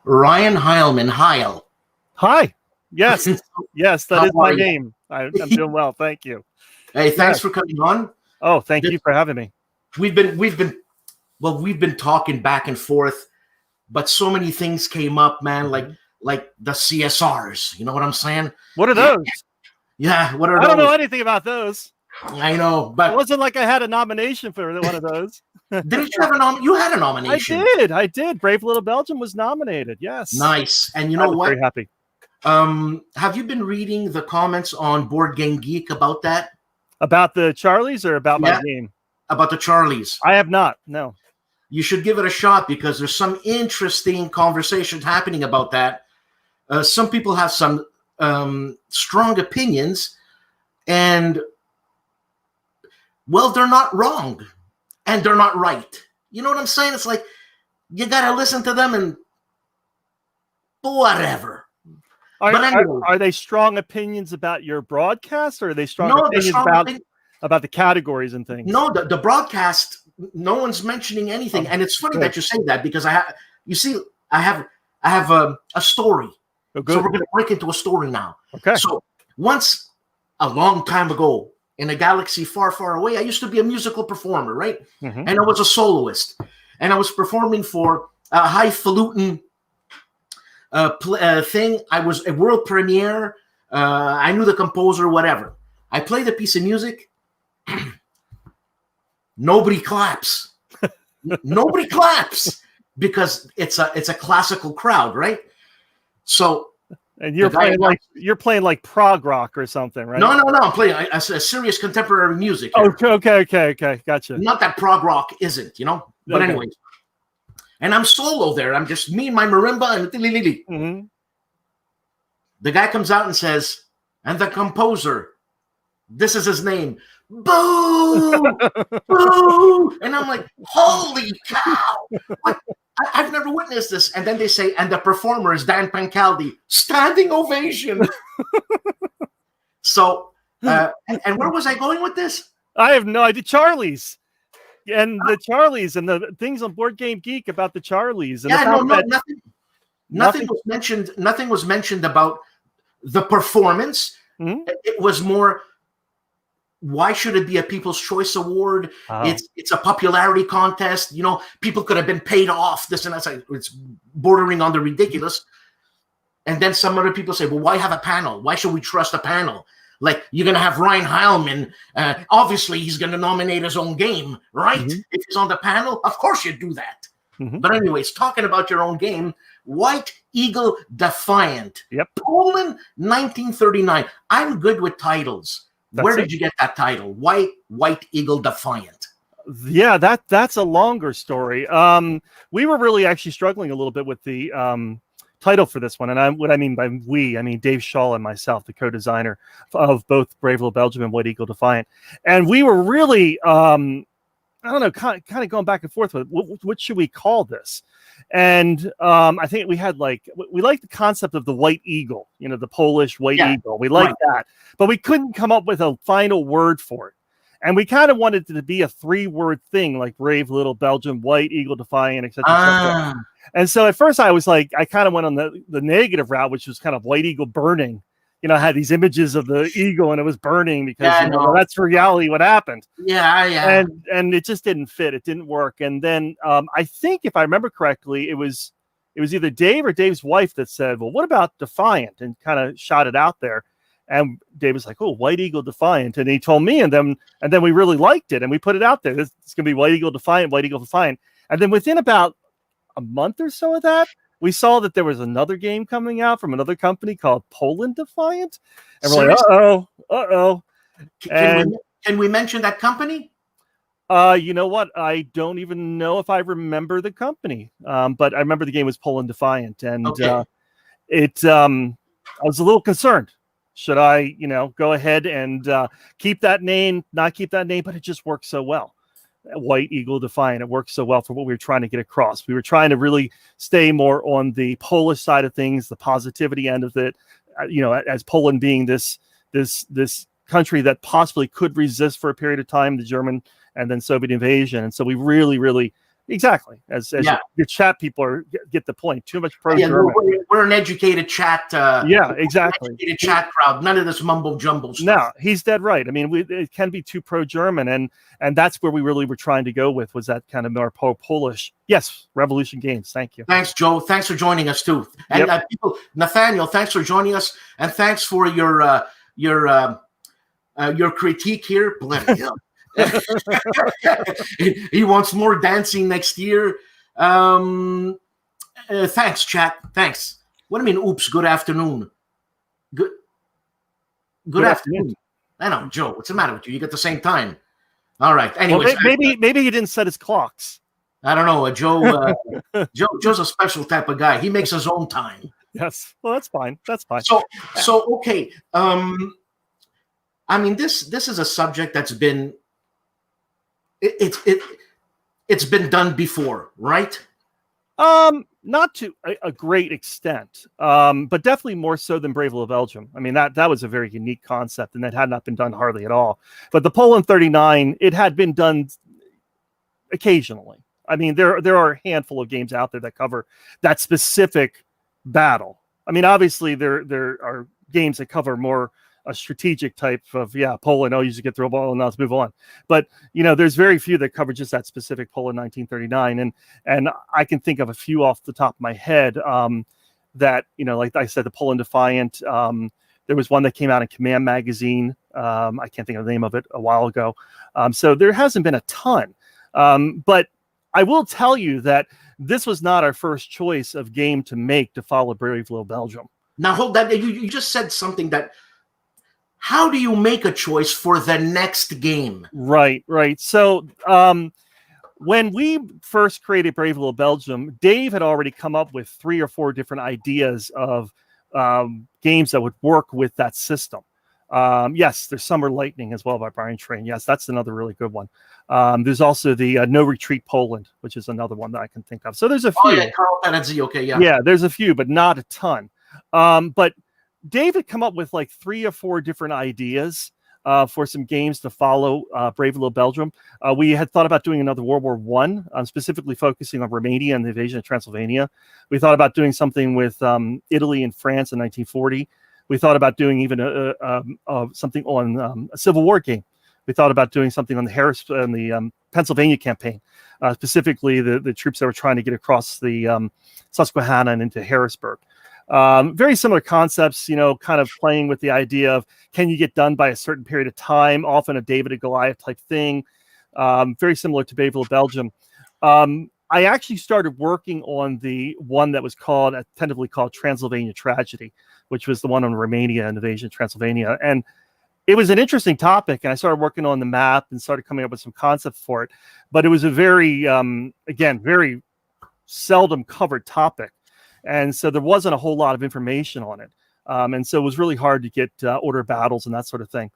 Ryan Heilman. Heil. Hi. Yes. Yes, that is my name. I'm doing well. Thank you. Hey, thanks for coming on. Oh, thank you for having me. We've been talking back and forth, but so many things came up, man, like the CSRs. You know what I'm saying? What are those? Yeah, what are those? I don't know anything about those. I know, but it wasn't like I had a nomination for one of those. Didn't you have you had a nomination? I did. Brave Little Belgium was nominated. Yes. Nice. And you know what? Very happy. Have you been reading the comments on Board Game Geek about that? About the Charlies or about my game? About the Charlies. I have not. No. You should give it a shot because there's some interesting conversations happening about that. Some people have some strong opinions, and well, they're not wrong, and they're not right. You know what I'm saying? It's like you gotta listen to them and whatever. Are they strong opinions about your broadcast, or are they strong opinions about the categories and things? No, the broadcast. No one's mentioning anything, and it's funny that you say that because I have a story. So we're going to break into a story now. Okay. So once a long time ago in a galaxy far, far away, I used to be a musical performer, right? Mm-hmm. And I was a soloist, and I was performing for a highfalutin thing. I was a world premiere. I knew the composer, whatever. I played a piece of music. Nobody claps. Nobody claps because it's a classical crowd, right? So, and you're playing like prog rock or something, right? No. I'm playing a serious contemporary music. Here. Okay. Gotcha. Not that prog rock isn't, you know. But anyways, and I'm solo there. I'm just me and my marimba and mm-hmm. The guy comes out and says, and the composer, this is his name. Boo! Boo! And I'm like, holy cow! Like, I've never witnessed this. And then they say, and the performer is Dan Pancaldi. Standing ovation. So, and where was I going with this? I have no idea. Charlies. And the Charlies and the things on Board Game Geek about the Charlies. And nothing was mentioned. Nothing was mentioned about the performance. Mm-hmm. It was more, why should it be a People's Choice Award? Oh. It's a popularity contest. You know, people could have been paid off. This and that. It's bordering on the ridiculous. And then some other people say, well, why have a panel? Why should we trust a panel? Like, you're going to have Ryan Heilman. Obviously, he's going to nominate his own game, right? Mm-hmm. If he's on the panel, of course you do that. Mm-hmm. But anyways, talking about your own game, White Eagle Defiant. Yep. Poland, 1939. I'm good with titles. Where did you get that title? White Eagle Defiant. Yeah, that's a longer story. We were really actually struggling a little bit with the title for this one. And what I mean by we, I mean Dave Shaw and myself, the co-designer of both Brave Little Belgium and White Eagle Defiant. And we were really, I don't know, kind of going back and forth with what should we call this? And I think we liked the concept of the White Eagle, you know, the Polish White Eagle. We liked that, but we couldn't come up with a final word for it. And we kind of wanted it to be a 3-word thing, like Brave Little Belgium, White Eagle Defiant, etc. And so at first I was like, I kind of went on the negative route, which was kind of White Eagle burning. You know, I had these images of the eagle and it was burning because that's reality what happened. Yeah. And it just didn't fit. It didn't work. And then I think if I remember correctly, it was either Dave or Dave's wife that said, well, what about Defiant? And kind of shot it out there. And Dave was like, oh, White Eagle Defiant. And he told me, and then we really liked it. And we put it out there. It's going to be White Eagle Defiant, White Eagle Defiant. And then within about a month or so of that, we saw that there was another game coming out from another company called Poland Defiant. And we're like, uh-oh. Can we mention that company? You know what? I don't even know if I remember the company, but I remember the game was Poland Defiant, and Okay. I was a little concerned. Should I, go ahead and keep that name, not keep that name? But it just worked so well. White Eagle Defiant. It worked so well for what we were trying to get across. We were trying to really stay more on the Polish side of things, the positivity end of it. As Poland being this country that possibly could resist for a period of time the German and then Soviet invasion, and so we really exactly as your chat people get the point. Too much pro-German. We're an educated chat. Exactly. Educated chat crowd. None of this mumbo jumbo stuff. No, he's dead right. I mean, it can be too pro-German, and that's where we really were trying to go with, was that kind of more Polish. Yes, Revolution Games. Thank you. Thanks, Joe. Thanks for joining us too. And people, Nathaniel, thanks for joining us, and thanks for your critique here. Bloody hell. He wants more dancing next year. Thanks, chat. Thanks. What do you mean? Oops. Good afternoon. Good afternoon. I know, Joe. What's the matter with you? You get the same time. All right. Anyways, maybe he didn't set his clocks. I don't know. Joe's a special type of guy. He makes his own time. Yes. Well, that's fine. That's fine. So okay. I mean, this is a subject that's been it's been done before, right? Not to a great extent, but definitely more so than Brave Little Belgium. I mean, that was a very unique concept, and that had not been done hardly at all. But the Poland 39, it had been done occasionally. I mean, there are a handful of games out there that cover that specific battle. I mean, obviously there are games that cover more a strategic type of Poland. Oh, you just get through a ball and now let's move on. But there's very few that cover just that specific Poland 1939, and I can think of a few off the top of my head that like I said, the Poland Defiant. There was one that came out in Command Magazine. I can't think of the name of it a while ago. So there hasn't been a ton, but I will tell you that this was not our first choice of game to make to follow Brave Little Belgium. Now hold that. You just said something that. How do you make a choice for the next game? Right. So when we first created Brave Little Belgium, Dave had already come up with 3 or 4 different ideas of games that would work with that system. Yes, there's Summer Lightning as well by Brian Train. Yes, that's another really good one. There's also the No Retreat Poland, which is another one that I can think of. So there's a few. Oh, yeah, Carl Panazzi. Okay, yeah. Yeah, there's a few, but not a ton. But David come up with like 3 or 4 different ideas for some games to follow Brave Little Belgium. We had thought about doing another World War I, specifically focusing on Romania and the invasion of Transylvania. We thought about doing something with Italy and France in 1940. We thought about doing even something on a Civil War game. We thought about doing something on the Pennsylvania campaign, specifically the troops that were trying to get across the Susquehanna and into Harrisburg. Very similar concepts, kind of playing with the idea of, can you get done by a certain period of time, often a David and Goliath type thing. Very similar to Brave Little Belgium. I actually started working on the one that was tentatively called Transylvania Tragedy, which was the one on Romania and invasion of Transylvania. And it was an interesting topic, and I started working on the map and started coming up with some concepts for it. But it was a very, very seldom covered topic. And so there wasn't a whole lot of information on it. And so it was really hard to get order of battles and that sort of thing.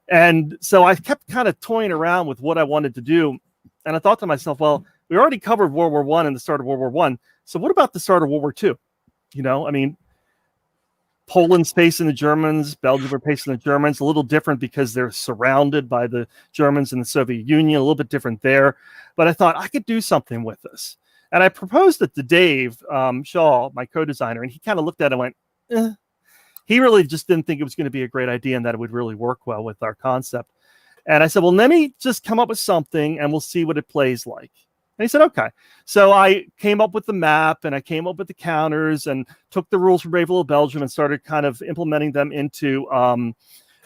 And so I kept kind of toying around with what I wanted to do. And I thought to myself, well, we already covered World War I and the start of World War I. So what about the start of World War II? I mean, Poland's facing the Germans, Belgium are facing the Germans, a little different because they're surrounded by the Germans and the Soviet Union, a little bit different there. But I thought I could do something with this. And I proposed it to Dave Shaw, my co-designer, and he kind of looked at it and went, eh. He really just didn't think it was going to be a great idea and that it would really work well with our concept. And I said, well, let me just come up with something and we'll see what it plays like. And he said, okay. So I came up with the map and I came up with the counters and took the rules from Brave Little Belgium and started kind of implementing them into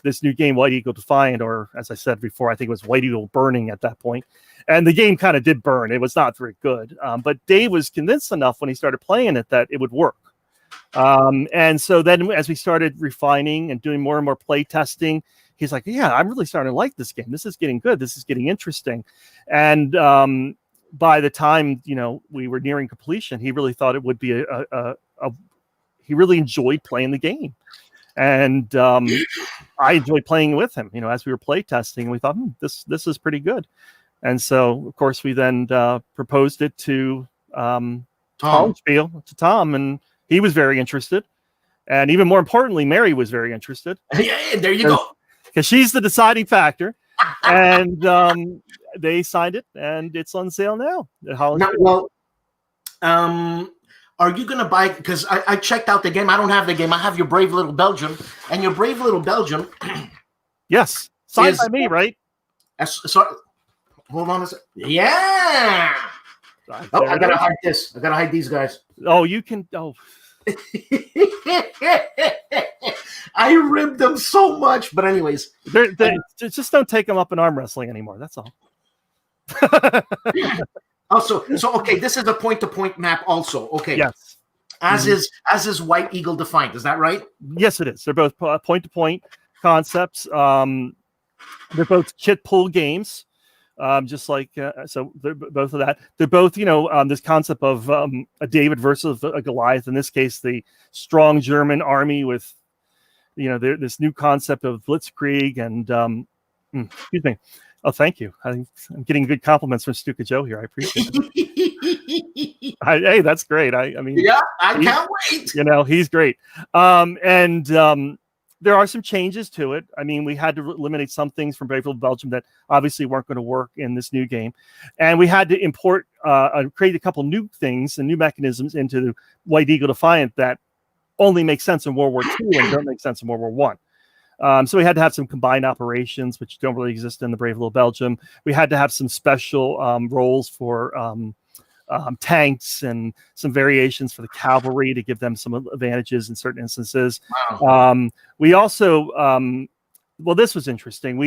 this new game, White Eagle Defiant, or as I said before, I think it was White Eagle Burning at that point. And the game kind of did burn. It was not very good. But Dave was convinced enough when he started playing it that it would work. And so then as we started refining and doing more and more play testing, he's like, yeah, I'm really starting to like this game. This is getting good. This is getting interesting. And by the time, we were nearing completion, he really thought it would be he really enjoyed playing the game. And I enjoyed playing with him, as we were play testing. We thought, this is pretty good. And so, of course, we then proposed it to Tom, and he was very interested. And even more importantly, Mary was very interested. Yeah, there you go. Because she's the deciding factor. And they signed it, and it's on sale now at Holland. Are you going to buy, because I checked out the game. I don't have the game. I have your Brave Little Belgium. And your Brave Little Belgium. Yes. Signed by me, right? Sorry. Hold on a second. Yeah. I got to hide this. I got to hide these guys. Oh, you can. Oh. I ribbed them so much. But anyways. Just don't take them up in arm wrestling anymore. That's all. Also, okay, this is a point-to-point map also. Okay. Yes. As is White Eagle Defiant. Is that right? Yes, it is. They're both point-to-point concepts. They're both chit pull games. Just like so they're both of that. They're both, this concept of a David versus a Goliath. In this case, the strong German army with, this new concept of blitzkrieg and excuse me. Oh, thank you. I'm getting good compliments from Stuka Joe here. I appreciate it. Hey, that's great. I mean, yeah, I can't wait. He's great. There are some changes to it. I mean, we had to eliminate some things from Brave Little Belgium that obviously weren't going to work in this new game. And we had to import, create a couple new things and new mechanisms into the White Eagle Defiant that only make sense in World War II and don't make sense in World War I. So we had to have some combined operations, which don't really exist in the Brave Little Belgium. We had to have some special roles for tanks and some variations for the cavalry to give them some advantages in certain instances. Wow. We also, this was interesting.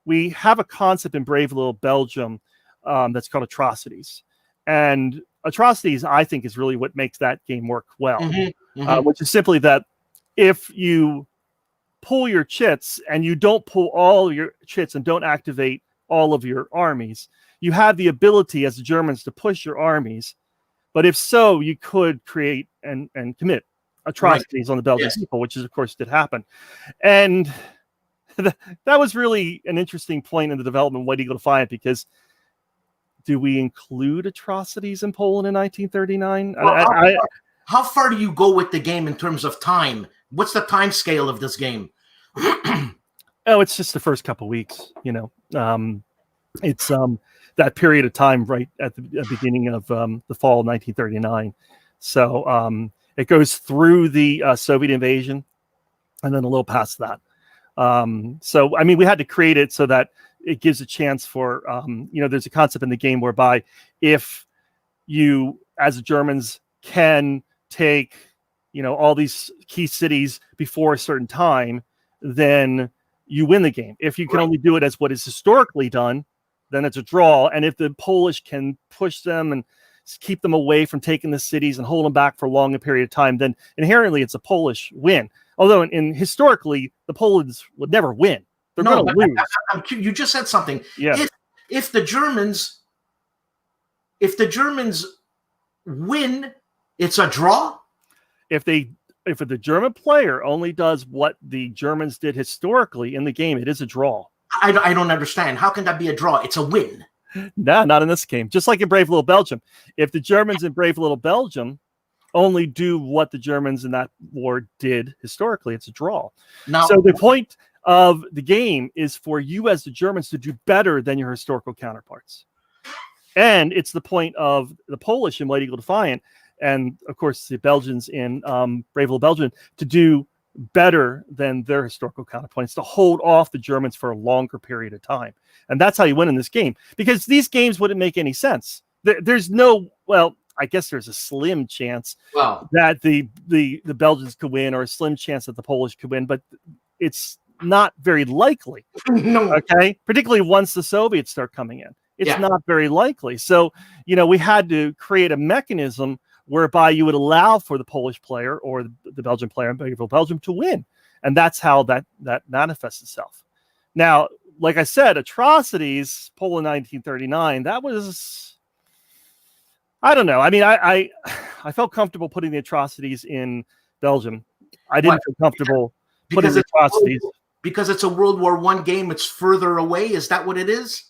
We have a concept in Brave Little Belgium that's called atrocities. And atrocities, I think, is really what makes that game work well, which is simply that if you pull your chits and you don't pull all your chits and don't activate all of your armies, you have the ability as the Germans to push your armies. But if so, you could create and commit atrocities on the Belgian people, which is, of course, did happen. And that was really an interesting point in the development of White Eagle Defiant, because do we include atrocities in Poland in 1939? How far do you go with the game in terms of time? What's the time scale of this game? It's just the first couple of weeks, it's that period of time right at the beginning of the fall of 1939. So it goes through the Soviet invasion and then a little past that. So, I mean, we had to create it so that it gives a chance for, there's a concept in the game whereby if you, as the Germans, can take, all these key cities before a certain time, then you win the game. If you can only do it as what is historically done, then it's a draw. And if the Polish can push them and keep them away from taking the cities and hold them back for a long period of time, then inherently it's a Polish win. Although in historically, the Poles would never win. They're going to lose. You just said something. Yeah. If the Germans win, it's a draw. If the German player only does what the Germans did historically in the game, it is a draw. I don't understand. How can that be a draw? It's a win. No, not in this game. Just like in Brave Little Belgium. If the Germans in Brave Little Belgium only do what the Germans in that war did historically, it's a draw. Now, so the point of the game is for you as the Germans to do better than your historical counterparts. And it's the point of the Polish in White Eagle Defiant, and of course the Belgians in Brave Little Belgium, to do better than their historical counterpoints, to hold off the Germans for a longer period of time. And that's how you win in this game, because these games wouldn't make any sense. There's no, I guess there's a slim chance that the Belgians could win, or a slim chance that the Polish could win, but it's not very likely. No. Okay, particularly once the Soviets start coming in, it's not very likely. So we had to create a mechanism whereby you would allow for the Polish player or the Belgian player in Brave Little Belgium to win. And that's how that manifests itself. Now, like I said, atrocities, Poland 1939, that was, I don't know. I mean, I felt comfortable putting the atrocities in Belgium. I didn't feel comfortable putting the atrocities. Because it's a World War I game, it's further away. Is that what it is?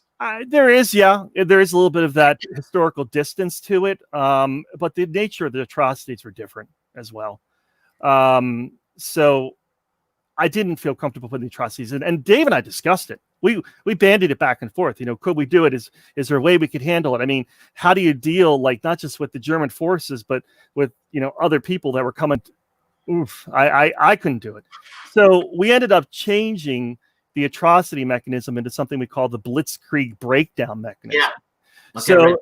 There is a little bit of that historical distance to it, but the nature of the atrocities were different as well. So I didn't feel comfortable putting the atrocities in, and Dave and I discussed it. We bandied it back and forth. Could we do it? Is there a way we could handle it? I mean, how do you deal, like, not just with the German forces, but with other people that were coming? I couldn't do it. So we ended up changing the atrocity mechanism into something we call the Blitzkrieg breakdown mechanism. Yeah. Okay, so, right.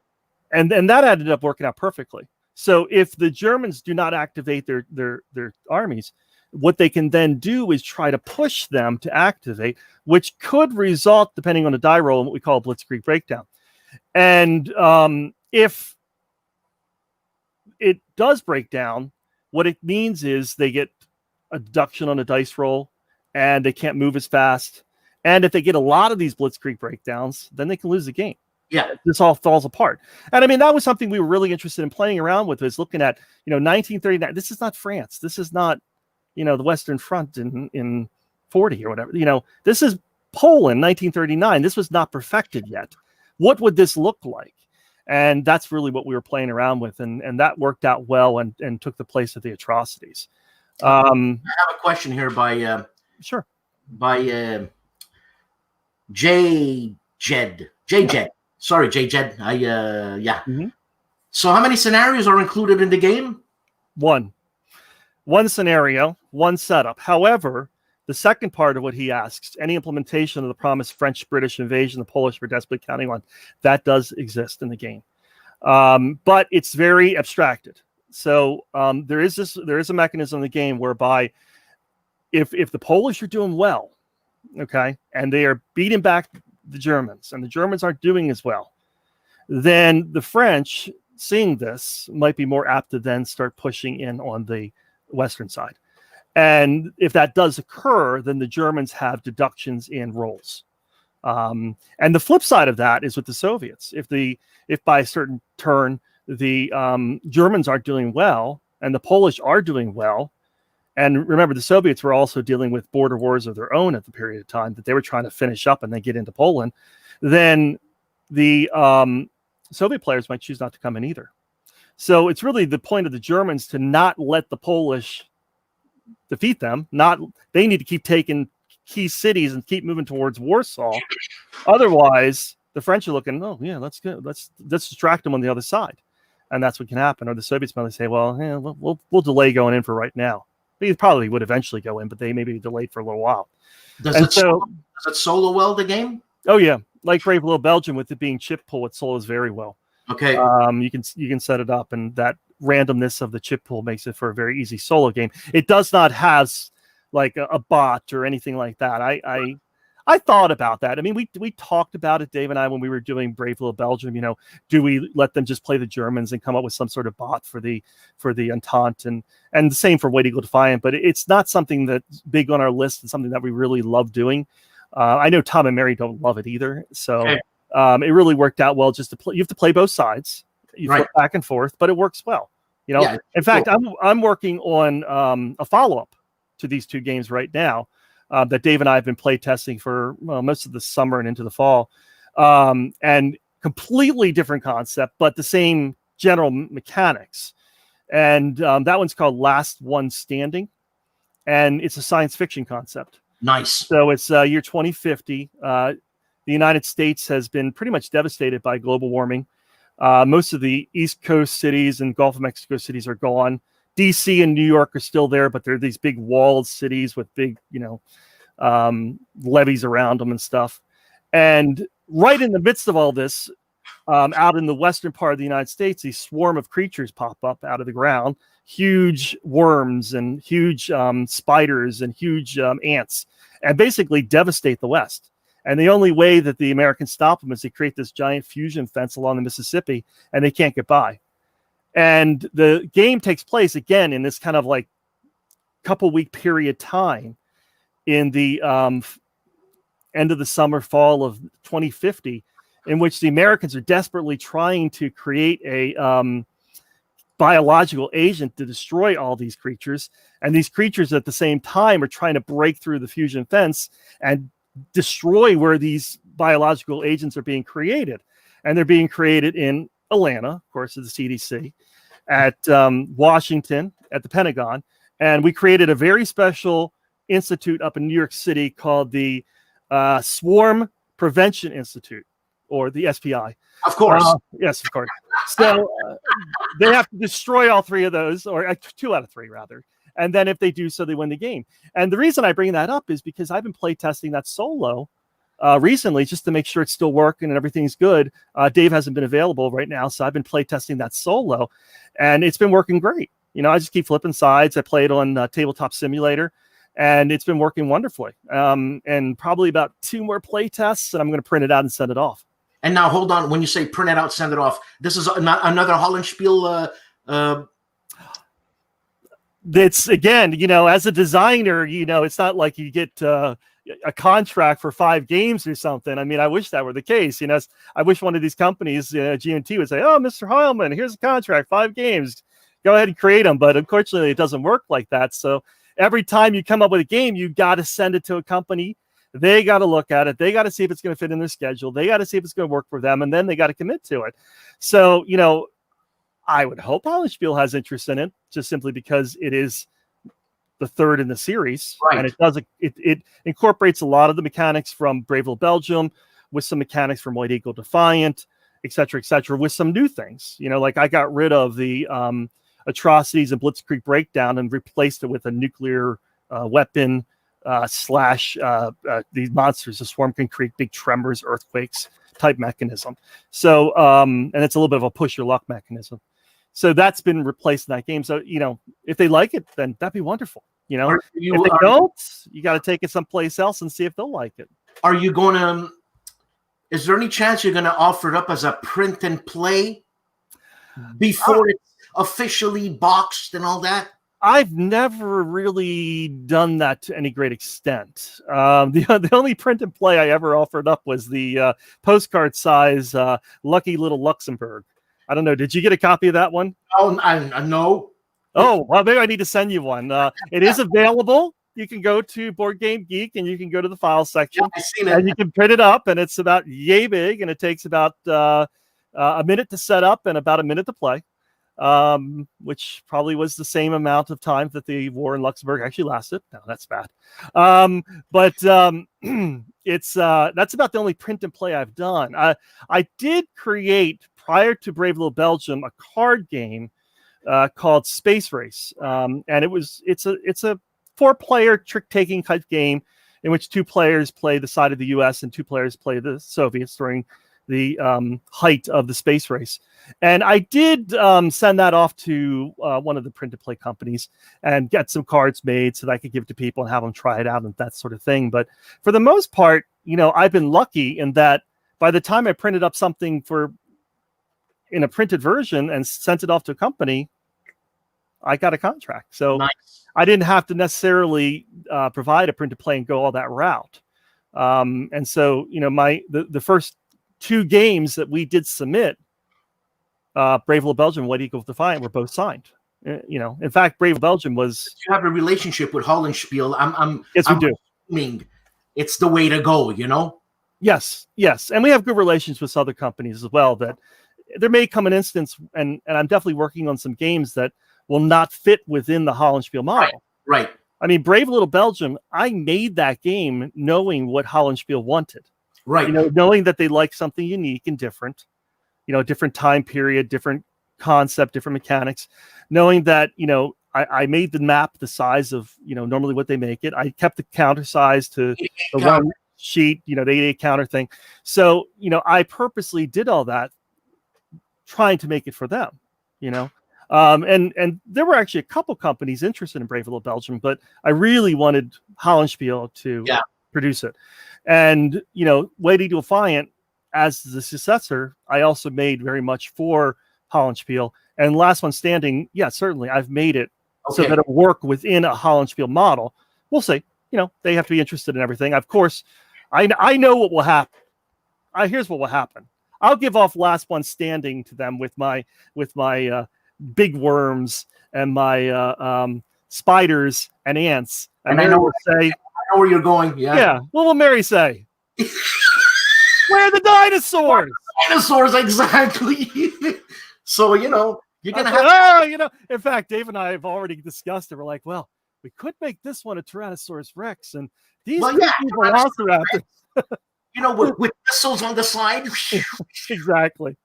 and that ended up working out perfectly. So if the Germans do not activate their armies, what they can then do is try to push them to activate, which could result, depending on the die roll, in what we call a Blitzkrieg breakdown. And if it does break down, what it means is they get a deduction on a dice roll, and they can't move as fast. And if they get a lot of these Blitzkrieg breakdowns, then they can lose the game. Yeah. This all falls apart. And I mean, that was something we were really interested in playing around with, is looking at, 1939. This is not France. This is not, the Western Front in 40 or whatever. This is Poland, 1939. This was not perfected yet. What would this look like? And that's really what we were playing around with. And that worked out well and took the place of the atrocities. I have a question here by Sure. By J Jed. Sorry, J Jed. Yeah. Mm-hmm. So how many scenarios are included in the game? One scenario, one setup. However, the second part of what he asks, any implementation of the promised French-British invasion, the Polish were desperately counting on, that does exist in the game. But it's very abstracted. So there is a mechanism in the game whereby if the Polish are doing well, okay, and they are beating back the Germans, and the Germans aren't doing as well, then the French, seeing this, might be more apt to then start pushing in on the Western side. And if that does occur, then the Germans have deductions in rolls. And the flip side of that is with the Soviets. If by a certain turn the Germans aren't doing well and the Polish are doing well, and remember, the Soviets were also dealing with border wars of their own at the period of time that they were trying to finish up and then get into Poland, then the Soviet players might choose not to come in either. So it's really the point of the Germans to not let the Polish defeat them. They need to keep taking key cities and keep moving towards Warsaw. Otherwise, the French are looking, oh yeah, let's go. Let's distract them on the other side, and that's what can happen. Or the Soviets might say, well, yeah, we'll delay going in for right now. They probably would eventually go in, but they may be delayed for a little while. Does it solo well the game? Oh yeah, like Brave Little Belgium, with it being chip pool, it solos very well. Okay. You can set it up, and that randomness of the chip pool makes it for a very easy solo game. It does not have like a bot or anything like that. I thought about that. I mean, we talked about it, Dave and I, when we were doing Brave Little Belgium. Do we let them just play the Germans and come up with some sort of bot for the Entente, and the same for White Eagle Defiant? But it's not something that's big on our list and something that we really love doing. I know Tom and Mary don't love it either, so okay. It really worked out well. Just to play, you have to play both sides. You flip back and forth, but it works well. Yeah, in fact, I'm working on a follow-up to these two games right now. That Dave and I have been play testing for most of the summer and into the fall, and completely different concept, but the same general mechanics. And that one's called Last One Standing, and it's a science fiction concept. Nice. So it's year 2050. The United States has been pretty much devastated by global warming. Most of the East Coast cities and Gulf of Mexico cities are gone. DC and New York are still there, but they're these big walled cities with big, levees around them and stuff. And right in the midst of all this, out in the western part of the United States, these swarm of creatures pop up out of the ground, huge worms and huge spiders and huge ants, and basically devastate the West. And the only way that the Americans stop them is they create this giant fusion fence along the Mississippi, and they can't get by. And the game takes place again in this kind of like couple week period time in the end of the summer, fall of 2050, in which the Americans are desperately trying to create a biological agent to destroy all these creatures. And these creatures at the same time are trying to break through the fusion fence and destroy where these biological agents are being created. And they're being created in Atlanta, of course, at the CDC, at Washington, at the Pentagon. And we created a very special institute up in New York City called the Swarm Prevention Institute, or the SPI. Of course. Yes, of course. So they have to destroy all three of those, or 2 out of 3 rather. And then if they do so, they win the game. And the reason I bring that up is because I've been playtesting that solo recently, just to make sure it's still working and everything's good. Dave hasn't been available right now, so I've been playtesting that solo, and it's been working great. I just keep flipping sides. I play it on Tabletop Simulator, and it's been working wonderfully. And probably about 2 more playtests, and I'm going to print it out and send it off. And now, hold on. When you say print it out, send it off, this is another Hollenspiel. It's, again, as a designer, it's not like you get a contract for 5 games or something. I mean, I wish that were the case. I wish one of these companies, GMT, would say, "Oh, Mr. Heilman, here's a contract, 5 games. Go ahead and create them." But unfortunately, it doesn't work like that. So every time you come up with a game, you got to send it to a company. They got to look at it. They got to see if it's going to fit in their schedule. They got to see if it's going to work for them, and then they got to commit to it. So, I would hope Hollenspiel has interest in it, just simply because it is the 3rd in the series, right. And it incorporates a lot of the mechanics from Brave Little Belgium, with some mechanics from White Eagle Defiant, et cetera, with some new things. Like I got rid of the atrocities and Blitzkrieg Breakdown and replaced it with a nuclear weapon / these monsters, the Swarm can create big tremors, earthquakes type mechanism. So, and it's a little bit of a push your luck mechanism. So that's been replaced in that game. So, if they like it, then that'd be wonderful. If they don't, you got to take it someplace else and see if they'll like it. Are you going to, is there any chance you're going to offer it up as a print and play before it's officially boxed and all that? I've never really done that to any great extent. The only print and play I ever offered up was the postcard size Lucky Little Luxembourg. I don't know. Did you get a copy of that one? Oh, no. Oh, well, maybe I need to send you one. It is available. You can go to Board Game Geek and you can go to the file section. Yeah, I've seen it. And you can print it up, and it's about yay big, and it takes about a minute to set up and about a minute to play. Which probably was the same amount of time that the war in Luxembourg actually lasted. No, that's bad. But it's that's about the only print and play I've done. I did create, prior to Brave Little Belgium, a card game called Space Race, and it's a 4-player trick-taking type game in which 2 players play the side of the U.S. and 2 players play the Soviets during the height of the space race. And I did send that off to one of the print to play companies and get some cards made so that I could give it to people and have them try it out and that sort of thing. But for the most part, I've been lucky in that by the time I printed up something in a printed version and sent it off to a company, I got a contract. So nice. I didn't have to necessarily provide a print to play and go all that route. And so, the first 2 games that we did submit, Brave Little Belgium and White Eagle Defiant, were both signed. In fact, Brave Belgium was. You have a relationship with Hollenspiel. Yes, we do. Assuming it's the way to go. Yes, and we have good relations with other companies as well. That there may come an instance, and I'm definitely working on some games that will not fit within the Hollenspiel model. Right. I mean, Brave Little Belgium, I made that game knowing what Hollenspiel wanted. Right. Knowing that they like something unique and different, different time period, different concept, different mechanics, knowing that, I made the map the size of, normally what they make it. I kept the counter size to the one sheet, the 8 counter thing. So, I purposely did all that trying to make it for them, and there were actually a couple companies interested in Brave Little Belgium, but I really wanted Hollenspiel to produce it. And, White Eagle Defiant, as the successor, I also made very much for Hollenspiel. And Last One Standing, certainly I've made it so that it work within a Hollenspiel model. We'll see. They have to be interested in everything. Of course, I know what will happen. Here's what will happen. I'll give off last one standing to them with my big worms and my spiders and ants, and And I Mary know, will say, I know where you're going. Yeah. "Yeah, what will Mary say? Where are the dinosaurs?" Dinosaurs, exactly. So, you know, you're going to have. In fact, Dave and I have already discussed it. We're like, well, we could make this one a Tyrannosaurus Rex, and these Well, could yeah, be Velociraptors. You know, with missiles on the side. Exactly.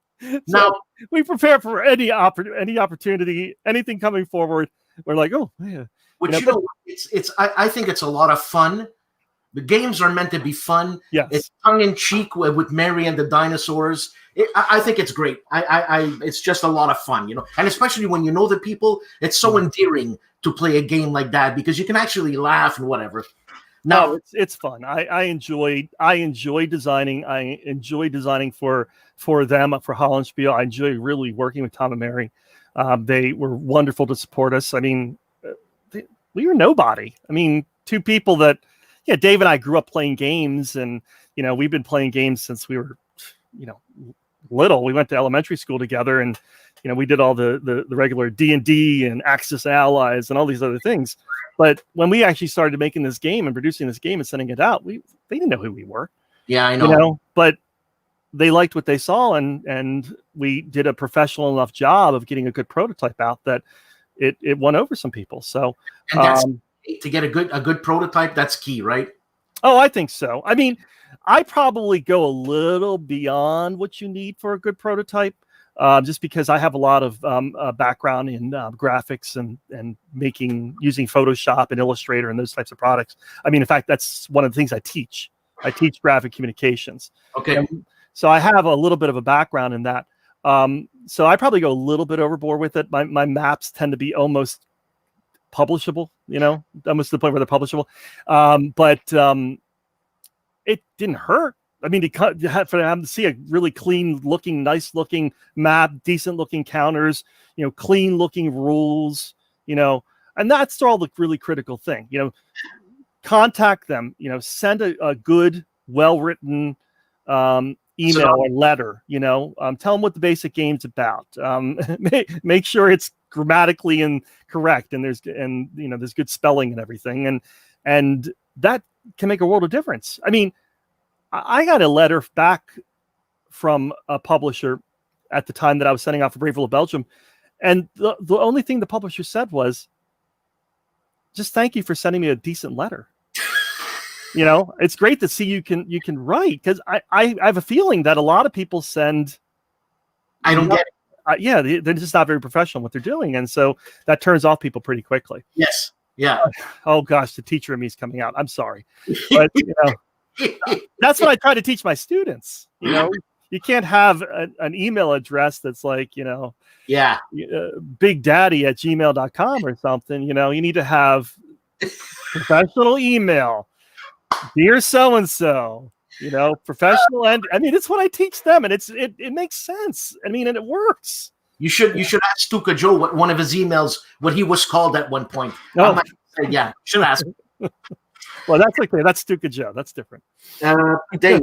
Now, So we prepare for any opportunity, anything coming forward. We're like, oh, yeah. which I think it's a lot of fun. The games are meant to be fun. Yes. It's tongue in cheek with Mary and the dinosaurs. I think it's great. It's just a lot of fun, you know, and especially when you know the people, it's so endearing to play a game like that because you can actually laugh and whatever. No, it's fun. I enjoy designing. I enjoy designing for them, for Hollandspiel. I enjoy really working with Tom and Mary. They were wonderful to support us. I mean, we were nobody. I mean, two people that, yeah, Dave and I grew up playing games, and you know, we've been playing games since we were, you know, little. We went to elementary school together, and you know, we did all the regular D&D and Axis Allies and all these other things. But when we actually started making this game and producing this game and sending it out, they didn't know who we were. Yeah, I know. You know, but they liked what they saw, and we did a professional enough job of getting a good prototype out that it won over some people. So, and that's to get a good prototype. That's key, right? Oh, I think so. I mean, I probably go a little beyond what you need for a good prototype. Just because I have a lot of background in graphics and using Photoshop and Illustrator and those types of products. I mean, in fact, that's one of the things I teach. I teach graphic communications. Okay. And so I have a little bit of a background in that. So I probably go a little bit overboard with it. My maps tend to be almost publishable, you know, almost to the point where they're publishable. But it didn't hurt. I mean, for them to see a really clean looking, nice looking map, decent looking counters, you know, clean looking rules, you know, and that's all the really critical thing, you know, contact them, you know, send a good, well-written email or letter, you know, tell them what the basic game's about. Make sure it's grammatically and correct. And there's good spelling and everything. And that can make a world of difference. I mean, I got a letter back from a publisher at the time that I was sending out for Bravely Belgium. And the only thing the publisher said was, just thank you for sending me a decent letter. You know, it's great to see you can write, because I have a feeling that a lot of people send. I don't get it. Yeah, they're just not very professional what they're doing. And so that turns off people pretty quickly. Yes. Yeah. Oh gosh, the teacher in me is coming out. I'm sorry. But, you know, that's what I try to teach my students. You know, you can't have an email address that's like, you know, bigdaddy@gmail.com or something. You know, you need to have professional email. Dear so-and-so, you know, professional. And I mean, it's what I teach them, and it makes sense. I mean, and it works. You should ask Stuka Joe what one of his emails, what he was called at one point. No. Yeah, should ask. Well, that's okay. That's Stuka Joe. That's different. Dave,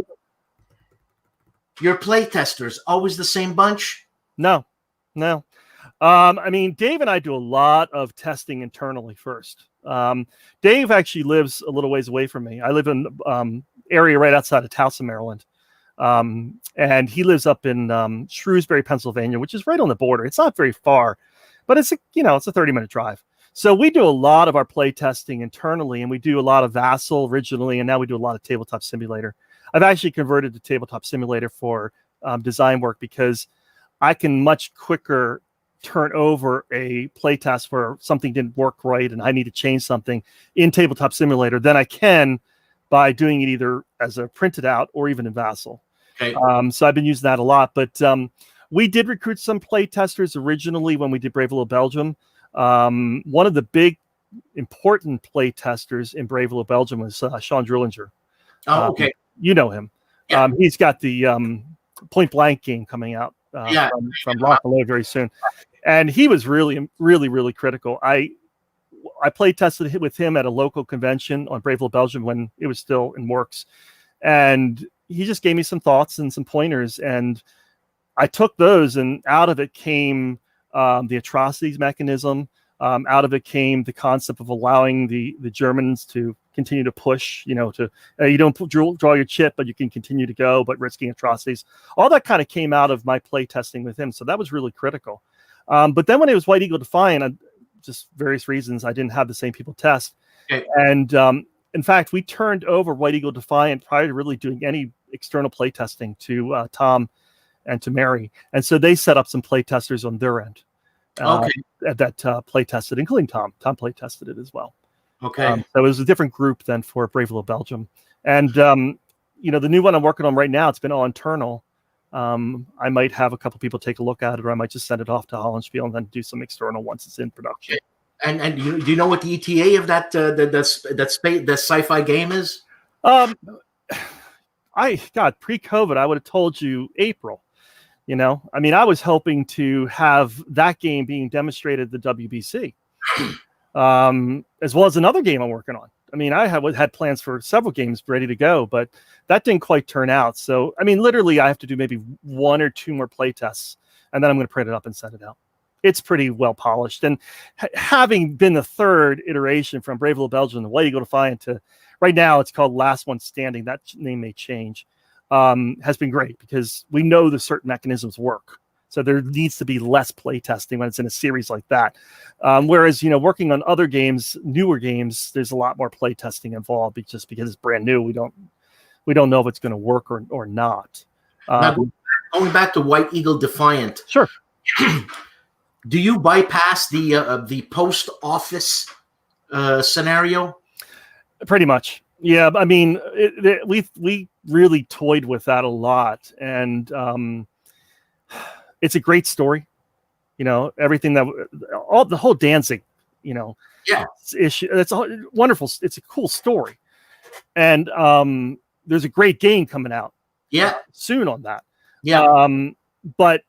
your play testers always the same bunch? No. I mean, Dave and I do a lot of testing internally first. Dave actually lives a little ways away from me. I live in area right outside of Towson, Maryland. And he lives up in Shrewsbury, Pennsylvania, which is right on the border. It's not very far, but it's a 30-minute drive. So we do a lot of our play testing internally, and we do a lot of Vassal originally, and now we do a lot of Tabletop Simulator. I've actually converted to Tabletop Simulator for design work because I can much quicker turn over a playtest where something didn't work right and I need to change something in Tabletop Simulator than I can by doing it either as a printed out or even in Vassal. Okay. So I've been using that a lot. But we did recruit some playtesters originally when we did Brave Little Belgium. One of the big important playtesters in Brave Little Belgium was Sean Drillinger. Oh, okay. You know him. Yeah. He's got the Point Blank game coming out from Lock and Load very soon. And he was really, really, really critical. I play tested with him at a local convention on Brave Little Belgium when it was still in works. And he just gave me some thoughts and some pointers, and I took those, and out of it came the atrocities mechanism. Out of it came the concept of allowing the Germans to continue to push, you don't draw your chip, but you can continue to go, but risking atrocities. All that kind of came out of my play testing with him. So that was really critical. But then when it was White Eagle Defiant, just various reasons, I didn't have the same people test. Okay. And in fact, we turned over White Eagle Defiant prior to really doing any external play testing to Tom and to Mary. And so they set up some play testers on their end. That play tested, including Tom. Tom play tested it as well. Okay. So it was a different group than for Brave Little Belgium. And, the new one I'm working on right now, it's been all internal. I might have a couple people take a look at it, or I might just send it off to Hollandspiel and then do some external once it's in production. Okay. And do you know what the ETA of that the sci-fi game is? Pre-COVID, I would have told you April. I was hoping to have that game being demonstrated at the WBC, as well as another game I'm working on. I had plans for several games ready to go, but that didn't quite turn out. So, literally, I have to do maybe 1 or 2 more play tests, and then I'm going to print it up and send it out. It's pretty well polished. And having been the third iteration from Brave Little Belgium, the White Eagle Defiant, to right now it's called Last One Standing. That name may change. Has been great because we know the certain mechanisms work. So there needs to be less play testing when it's in a series like that. Whereas, working on other games, newer games, there's a lot more play testing involved just because it's brand new. We don't know if it's going to work or not. Now, going back to White Eagle Defiant. Sure. Do you bypass the post office scenario? Pretty much. Yeah. We really toyed with that a lot, and it's a great story. Everything the whole Danzig, issue. It's a wonderful. It's a cool story, and there's a great game coming out. Yeah. Soon on that. Yeah. But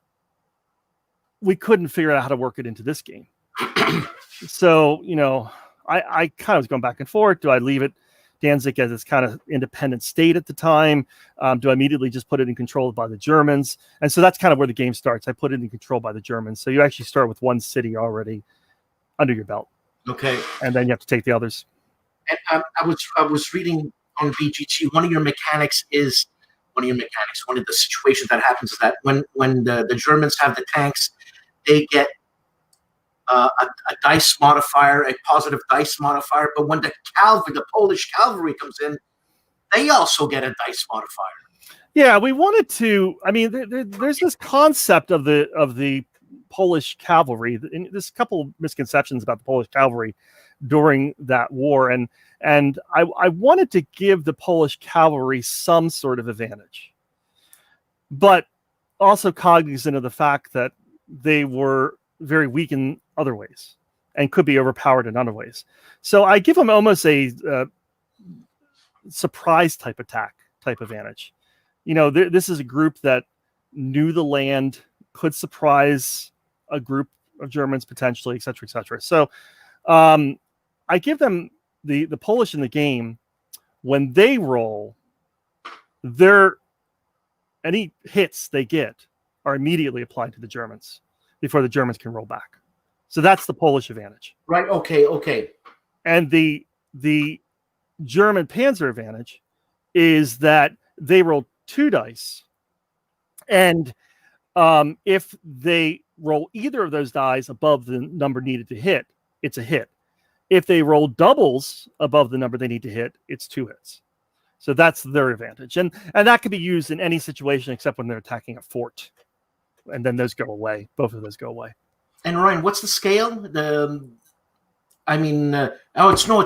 we couldn't figure out how to work it into this game. So, I kind of was going back and forth. Do I leave it Danzig as its kind of independent state at the time? Do I immediately just put it in control by the Germans? And so that's kind of where the game starts. I put it in control by the Germans. So you actually start with one city already under your belt. Okay. And then you have to take the others. And I was reading on BGT, one of the situations that happens is that when the Germans have the tanks, they get a dice modifier, a positive dice modifier. But when the Polish cavalry comes in, they also get a dice modifier. Yeah, we wanted to. There's this concept of the Polish cavalry. And there's a couple misconceptions about the Polish cavalry during that war, and I wanted to give the Polish cavalry some sort of advantage, but also cognizant of the fact that they were very weak in other ways and could be overpowered in other ways. So I give them almost a surprise type advantage. This is a group that knew the land, could surprise a group of Germans potentially, et cetera, et cetera. So I give them the Polish in the game. When they roll, any hits they get are immediately applied to the Germans before the Germans can roll back. So that's the Polish advantage. Right. Okay. And the German Panzer advantage is that they roll 2 dice. And if they roll either of those dice above the number needed to hit, it's a hit. If they roll doubles above the number they need to hit, it's 2 hits. So that's their advantage. And that can be used in any situation except when they're attacking a fort. And then those go away. Both of those go away. And Ryan, what's the scale? It's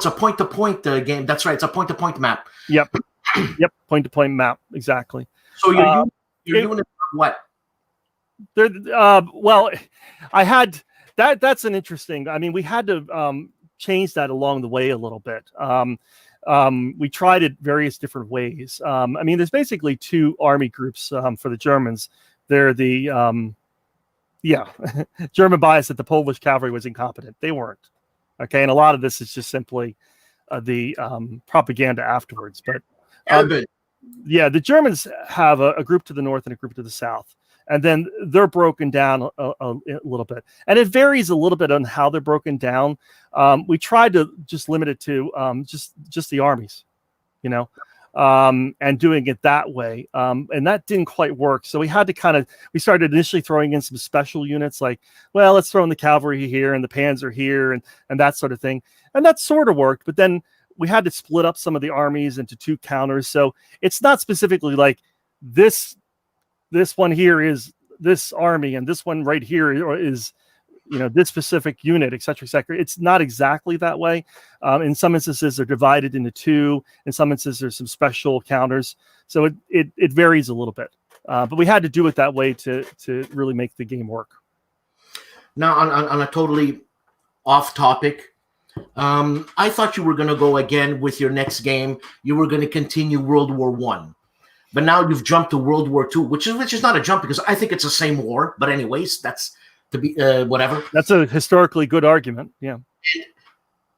a point-to-point game. That's right. It's a point-to-point map. Yep. Point-to-point map. Exactly. So you're doing it what? Well, I had that. That's an interesting. We had to change that along the way a little bit. We tried it various different ways. There's basically 2 army groups for the Germans. They're the German bias that the Polish cavalry was incompetent. They weren't. Okay, and a lot of this is just simply the propaganda afterwards. But good. Yeah, the Germans have a group to the north and a group to the south, and then they're broken down a little bit, and it varies a little bit on how they're broken down. We tried to just limit it to just the armies, you know, and doing it that way, and that didn't quite work. So we had to we started initially throwing in some special units, like, well, let's throw in the cavalry here and the panzer here and that sort of thing, and that sort of worked. But then we had to split up some of the armies into 2 counters. So it's not specifically like this one here is this army and this one right here is, this specific unit, et cetera, et cetera. It's not exactly that way. In some instances, they're divided into 2. In some instances, there's some special counters. So it varies a little bit. But we had to do it that way to really make the game work. Now, on a totally off topic, I thought you were going to go again with your next game. You were going to continue World War I, but now you've jumped to World War II, which is not a jump because I think it's the same war. But anyways, that's to be whatever. That's a historically good argument. Yeah. And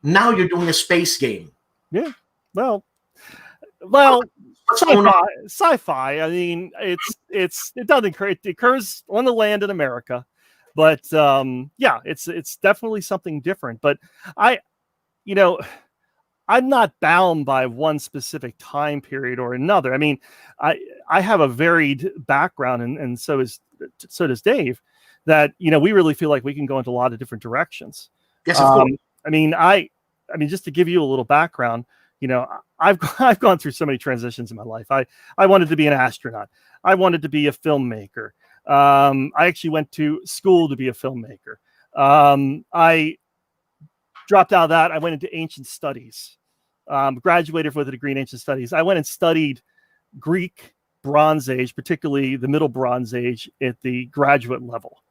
now you're doing a space game. Yeah. Well. Sci-fi. I mean, it doesn't occur. It occurs on the land in America. But yeah, it's definitely something different. But I'm not bound by one specific time period or another. I mean, I have a varied background, and so does Dave. That we really feel like we can go into a lot of different directions. Yes, of course. I mean, just to give you a little background, I've gone through so many transitions in my life. I wanted to be an astronaut. I wanted to be a filmmaker. I actually went to school to be a filmmaker. I dropped out of that. I went into ancient studies, graduated with a degree in ancient studies. I went and studied Greek Bronze Age, particularly the Middle Bronze Age at the graduate level,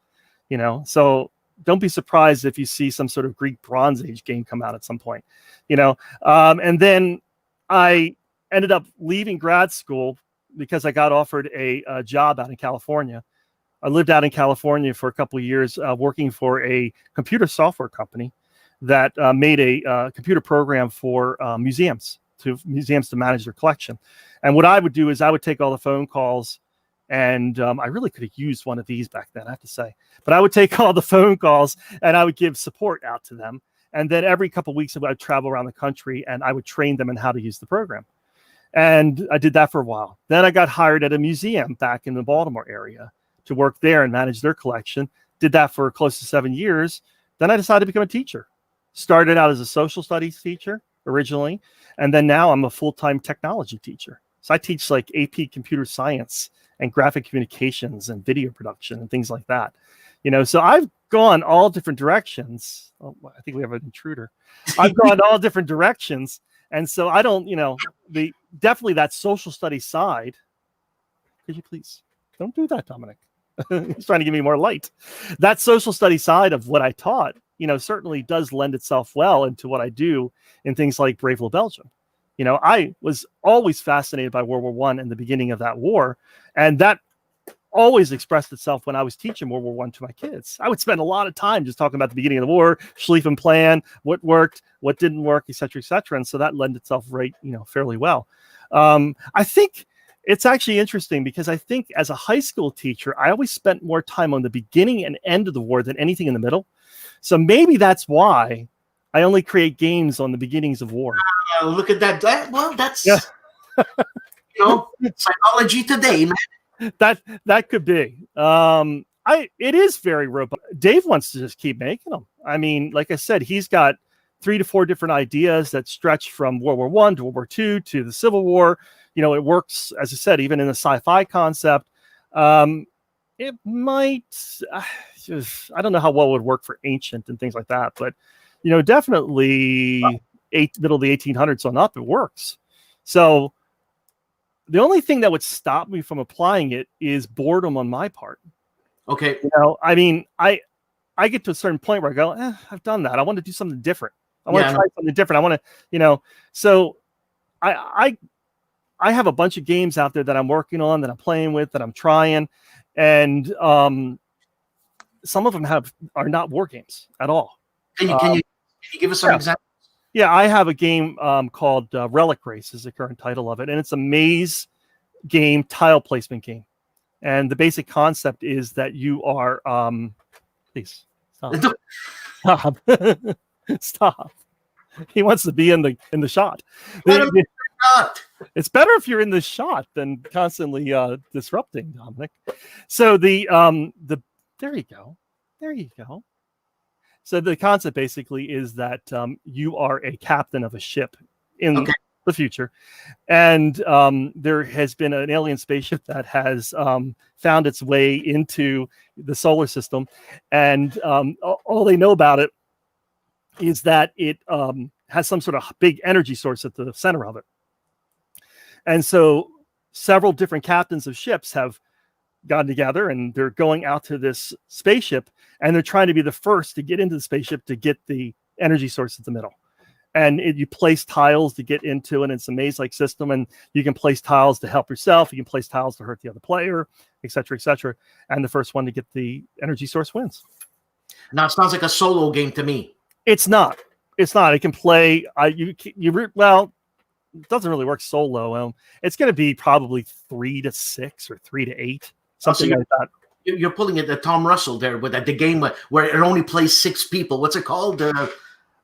so don't be surprised if you see some sort of Greek Bronze Age game come out at some point, and then I ended up leaving grad school because I got offered a job out in California. I lived out in California for a couple of years, working for a computer software company that made a computer program for museums to manage their collection. And what I would do is I would take all the phone calls, and I really could have used one of these back then, I have to say. But I would take all the phone calls and I would give support out to them. And then every couple of weeks, I would travel around the country and I would train them in how to use the program. And I did that for a while. Then I got hired at a museum back in the Baltimore area to work there and manage their collection. Did that for close to 7 years. Then I decided to become a teacher. Started out as a social studies teacher originally, and then now I'm a full-time technology teacher. So I teach like AP computer science and graphic communications and video production and things like that. So I've gone all different directions. Oh, I think we have an intruder. I've gone all different directions. And so I don't, definitely that social studies side. Could you please don't do that, Dominic? He's trying to give me more light. That social study side of what I taught, certainly does lend itself well into what I do in things like Brave Little Belgium. I was always fascinated by World War I and the beginning of that war. And that always expressed itself when I was teaching World War I to my kids. I would spend a lot of time just talking about the beginning of the war, Schlieffen Plan, what worked, what didn't work, et cetera, et cetera. And so that lent itself fairly well. I think it's actually interesting because I think as a high school teacher, I always spent more time on the beginning and end of the war than anything in the middle. So maybe that's why I only create games on the beginnings of war. Look at that. Well, that's psychology today, man. That could be. It is very robust. Dave wants to just keep making them. I mean, like I said, he's got 3 to 4 different ideas that stretch from World War I to World War II to the Civil War. It works, as I said, even in the sci-fi concept. It might, I don't know how well it would work for ancient and things like that, but, definitely middle of the 1800s on up, it works. So the only thing that would stop me from applying it is boredom on my part. Okay. I mean, I get to a certain point where I go, I've done that. I want to do something different. I want to try something different. I want to, so I have a bunch of games out there that I'm working on, that I'm playing with, that I'm trying. And some of them are not war games at all. Can you give us some examples? Yeah, I have a game called Relic Race is the current title of it. And it's a maze game, tile placement game. And the basic concept is that you are please stop. Stop. Stop. He wants to be in the shot. It's better if you're in the shot than constantly disrupting, Dominic. So there you go. There you go. So the concept basically is that you are a captain of a ship in the future, and there has been an alien spaceship that has found its way into the solar system, and all they know about it is that it has some sort of big energy source at the center of it. And so several different captains of ships have gotten together, and they're going out to this spaceship, and they're trying to be the first to get into the spaceship to get the energy source at the middle. And you place tiles to get into it. It's a maze-like system, and you can place tiles to help yourself. You can place tiles to hurt the other player, et cetera, et cetera. And the first one to get the energy source wins. Now, it sounds like a solo game to me. It's not. It's not. It can play. Well, it doesn't really work solo. It's going to be probably 3 to 6 or 3 to 8, something like that. You're pulling it at Tom Russell there with the game where it only plays 6 people. What's it called?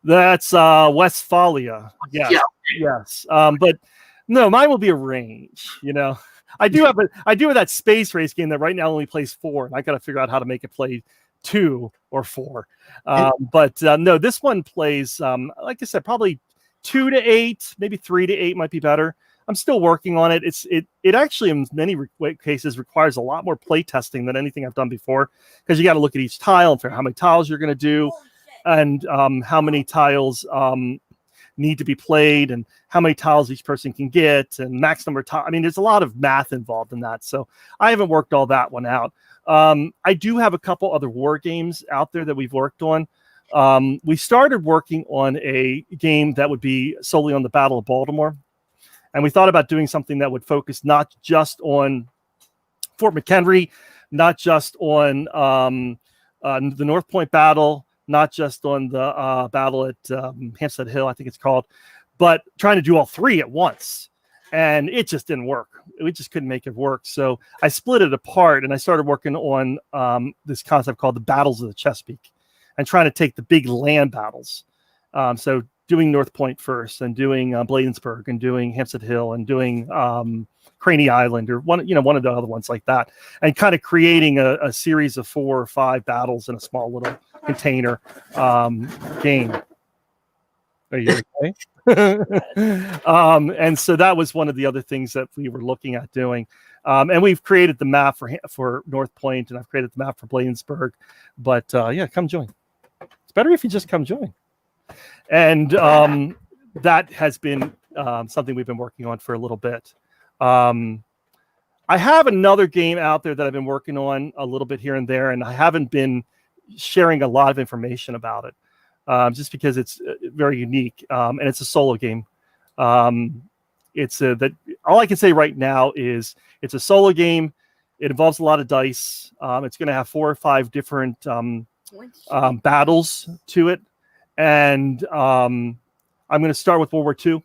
That's Westphalia. Yes. Yeah. Yes. But no, mine will be a range. I do have that space race game that right now only plays 4, and I got to figure out how to make it play 2 or 4. But no, this one plays, like I said, probably 2 to 8, maybe 3 to 8 might be better. I'm still working on it. It actually in many cases requires a lot more play testing than anything I've done before, because you got to look at each tile and figure out how many tiles you're going to do, and how many tiles need to be played, and how many tiles each person can get, and max number of tiles. I mean, there's a lot of math involved in that. So I haven't worked all that one out. I do have a couple other war games out there that we've worked on. We started working on a game that would be solely on the Battle of Baltimore. And we thought about doing something that would focus not just on Fort McHenry, not just on the North Point battle, not just on the battle at Hampstead Hill, I think it's called, but trying to do all 3 at once. And it just didn't work. We just couldn't make it work. So I split it apart, and I started working on this concept called the Battles of the Chesapeake, and trying to take the big land battles. So doing North Point first, and doing Bladensburg, and doing Hampstead Hill, and doing Craney Island, or one of the other ones like that, and kind of creating a series of 4 or 5 battles in a small little container game. Are you okay? And so that was one of the other things that we were looking at doing. And we've created the map for North Point, and I've created the map for Bladensburg. But yeah, come join. It's better if you just come join. And that has been something we've been working on for a little bit. I have another game out there that I've been working on a little bit here and there, and I haven't been sharing a lot of information about it, just because it's very unique, and it's a solo game. That all I can say right now is it's a solo game. It involves a lot of dice. It's going to have 4 or 5 different battles to it, and I'm going to start with World War II.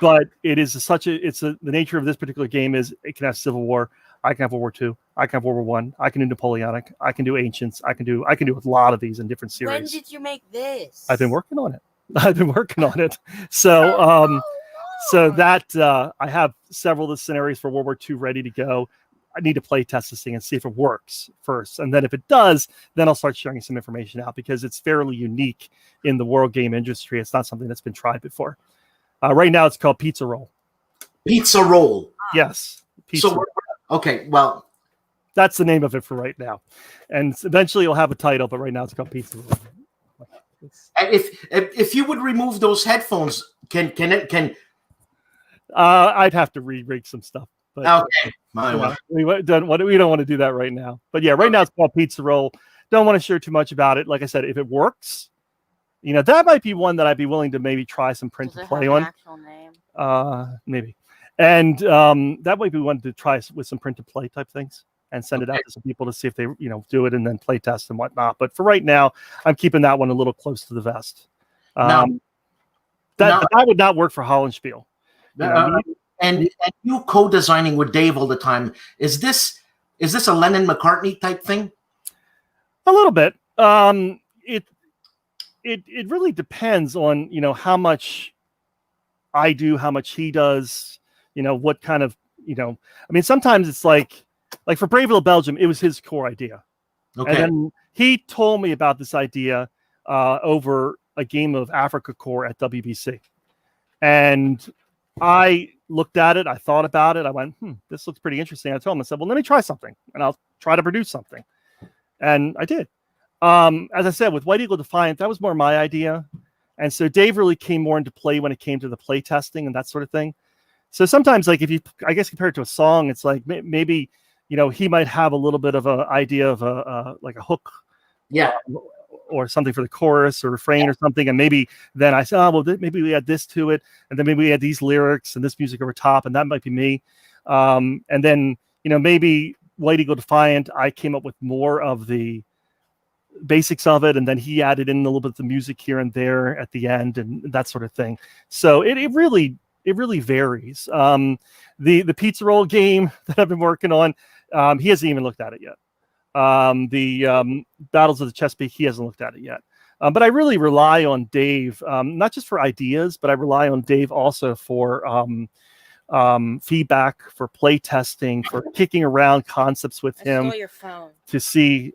But it is the nature of this particular game is it can have Civil War. I can have World War II. I can have World War I. I can do Napoleonic. I can do Ancients. I can do a lot of these in different series. When did you make this? I've been working on it. So so that I have several of the scenarios for World War II ready to go. I need to play test this thing and see if it works first. And then if it does, then I'll start sharing some information out, because it's fairly unique in the world game industry. It's not something that's been tried before. Right now it's called Pizza Roll. Pizza Roll. Yes. Pizza Roll. Okay, well, that's the name of it for right now. And eventually it'll have a title, but right now it's called Pizza Roll. If you would remove those headphones, can I'd have to re-rig some stuff. But okay. We don't want to do that right now. But yeah, right now it's called Pizza Roll. Don't want to share too much about it. Like I said, if it works, that might be one that I'd be willing to maybe try some print to play on. Actual name? Maybe. And that might be one to try with some print to play type things and send it out to some people to see if they, do it and then play test and whatnot. But for right now, I'm keeping that one a little close to the vest. That would not work for Hollandspiel. And you co-designing with Dave all the time. Is this a Lennon-McCartney type thing? A little bit. It really depends on, how much I do, how much he does, what kind of, I mean, sometimes it's like for Brave Little Belgium, it was his core idea. Okay. And then he told me about this idea over a game of Africa Core at WBC. And I looked at it, I thought about it, I went, this looks pretty interesting. I told him, I said, well, let me try something, and I'll try to produce something. And I did. As I said, with White Eagle Defiant, that was more my idea. And so Dave really came more into play when it came to the play testing and that sort of thing. So sometimes, like, if you, I guess, compare it to a song, it's like maybe, he might have a little bit of an idea of like a hook, or something for the chorus or refrain or something. And maybe then I said, oh, well, maybe we add this to it. And then maybe we add these lyrics and this music over top. And that might be me. And then, maybe White Eagle Defiant, I came up with more of the basics of it, and then he added in a little bit of the music here and there at the end and that sort of thing. So it really varies. The pizza roll game that I've been working on, he hasn't even looked at it yet. The Battles of the Chesapeake, he hasn't looked at it yet. But I really rely on Dave, not just for ideas, but I rely on Dave also for feedback, for play testing, for kicking around concepts with him your phone. to see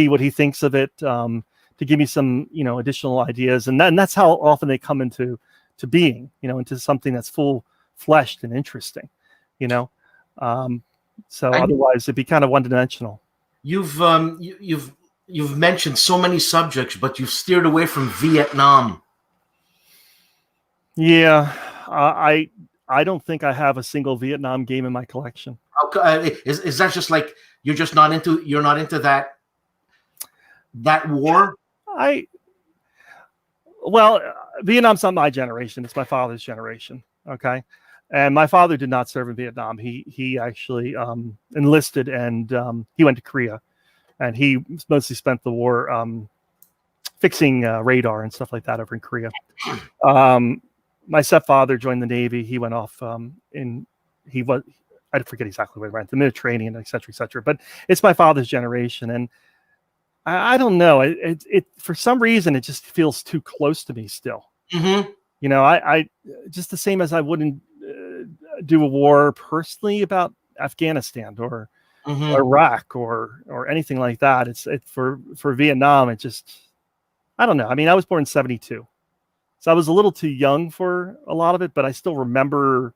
what he thinks of it, to give me some additional ideas, and that's how often they come into being, into something that's full-fleshed and interesting, so otherwise it'd be kind of one-dimensional. You've mentioned so many subjects, but you've steered away from Vietnam. Yeah, I don't think I have a single Vietnam game in my collection. Is that just like you're not into that war? Vietnam's not my generation. It's my father's generation. Okay. And my father did not serve in Vietnam. He actually enlisted, and he went to Korea, and he mostly spent the war fixing radar and stuff like that over in Korea. My stepfather joined the Navy. He went off I forget exactly where he went, the Mediterranean, et cetera, but it's my father's generation. And I don't know, it for some reason, it just feels too close to me still. Mm-hmm. I just the same as I wouldn't do a war personally about Afghanistan or Iraq or anything like that. It's for Vietnam. It just, I don't know. I mean, I was born in 1972. So I was a little too young for a lot of it, but I still remember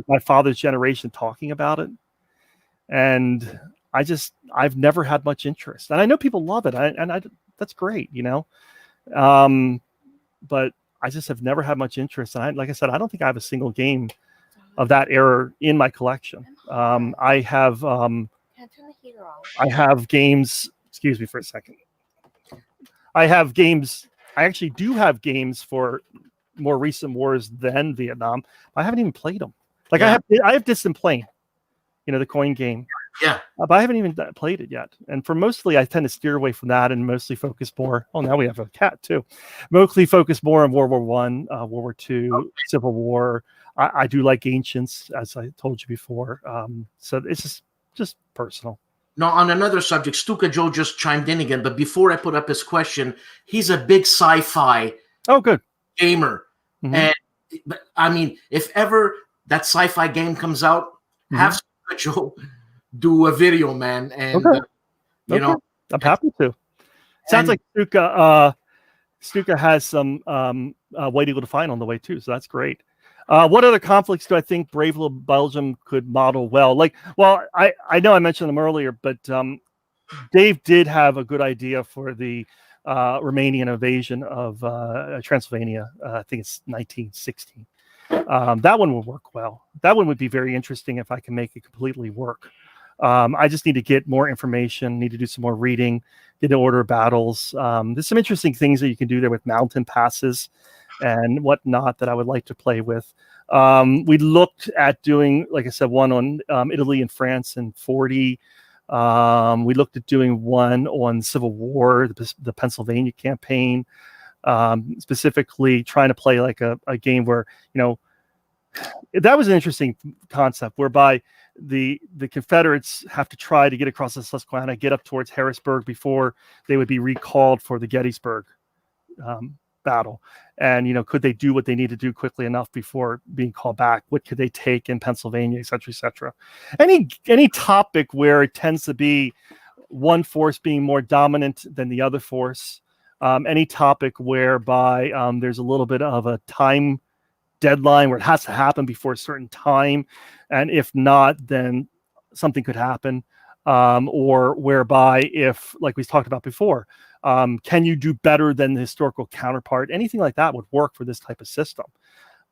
my father's generation talking about it. And I've never had much interest. And I know people love it. That's great, but I just have never had much interest. And like I said, I don't think I have a single game of that era in my collection. I have games, excuse me for a second. I actually do have games for more recent wars than Vietnam. I haven't even played them. Like I have Distant Plain, the coin game. Yeah. But I haven't even played it yet. And for mostly, I tend to steer away from that and mostly focus more. Oh, now we have a cat too. Mostly focus more on World War I, World War II, Civil War. I do like Ancients, as I told you before. So it's just personal. Now, on another subject, Stuka Joe just chimed in again, but before I put up his question, he's a big sci-fi gamer. Mm-hmm. And I mean, if ever that sci-fi game comes out, have Stuka Joe do a video, man. And, I'm happy to. Sounds like Stuka has some White Eagle Defiant on the way too, so that's great. What other conflicts do I think Brave Little Belgium could model well? I know I mentioned them earlier, but Dave did have a good idea for the Romanian invasion of Transylvania. I think it's 1916. That one would work well. That one would be very interesting if I can make it completely work. I just need to get more information, need to do some more reading, get an order of battles. There's some interesting things that you can do there with mountain passes and whatnot that I would like to play with. We looked at doing, like I said, one on Italy and France in 1940. We looked at doing one on Civil War, the Pennsylvania campaign, specifically trying to play like a game where, that was an interesting concept whereby the Confederates have to try to get across the Susquehanna, get up towards Harrisburg before they would be recalled for the Gettysburg battle. And, could they do what they need to do quickly enough before being called back? What could they take in Pennsylvania, et cetera, et cetera? Any topic where it tends to be one force being more dominant than the other force, any topic whereby there's a little bit of a time deadline where it has to happen before a certain time, and if not, then something could happen, or whereby, if, like we talked about before, can you do better than the historical counterpart? Anything like that would work for this type of system.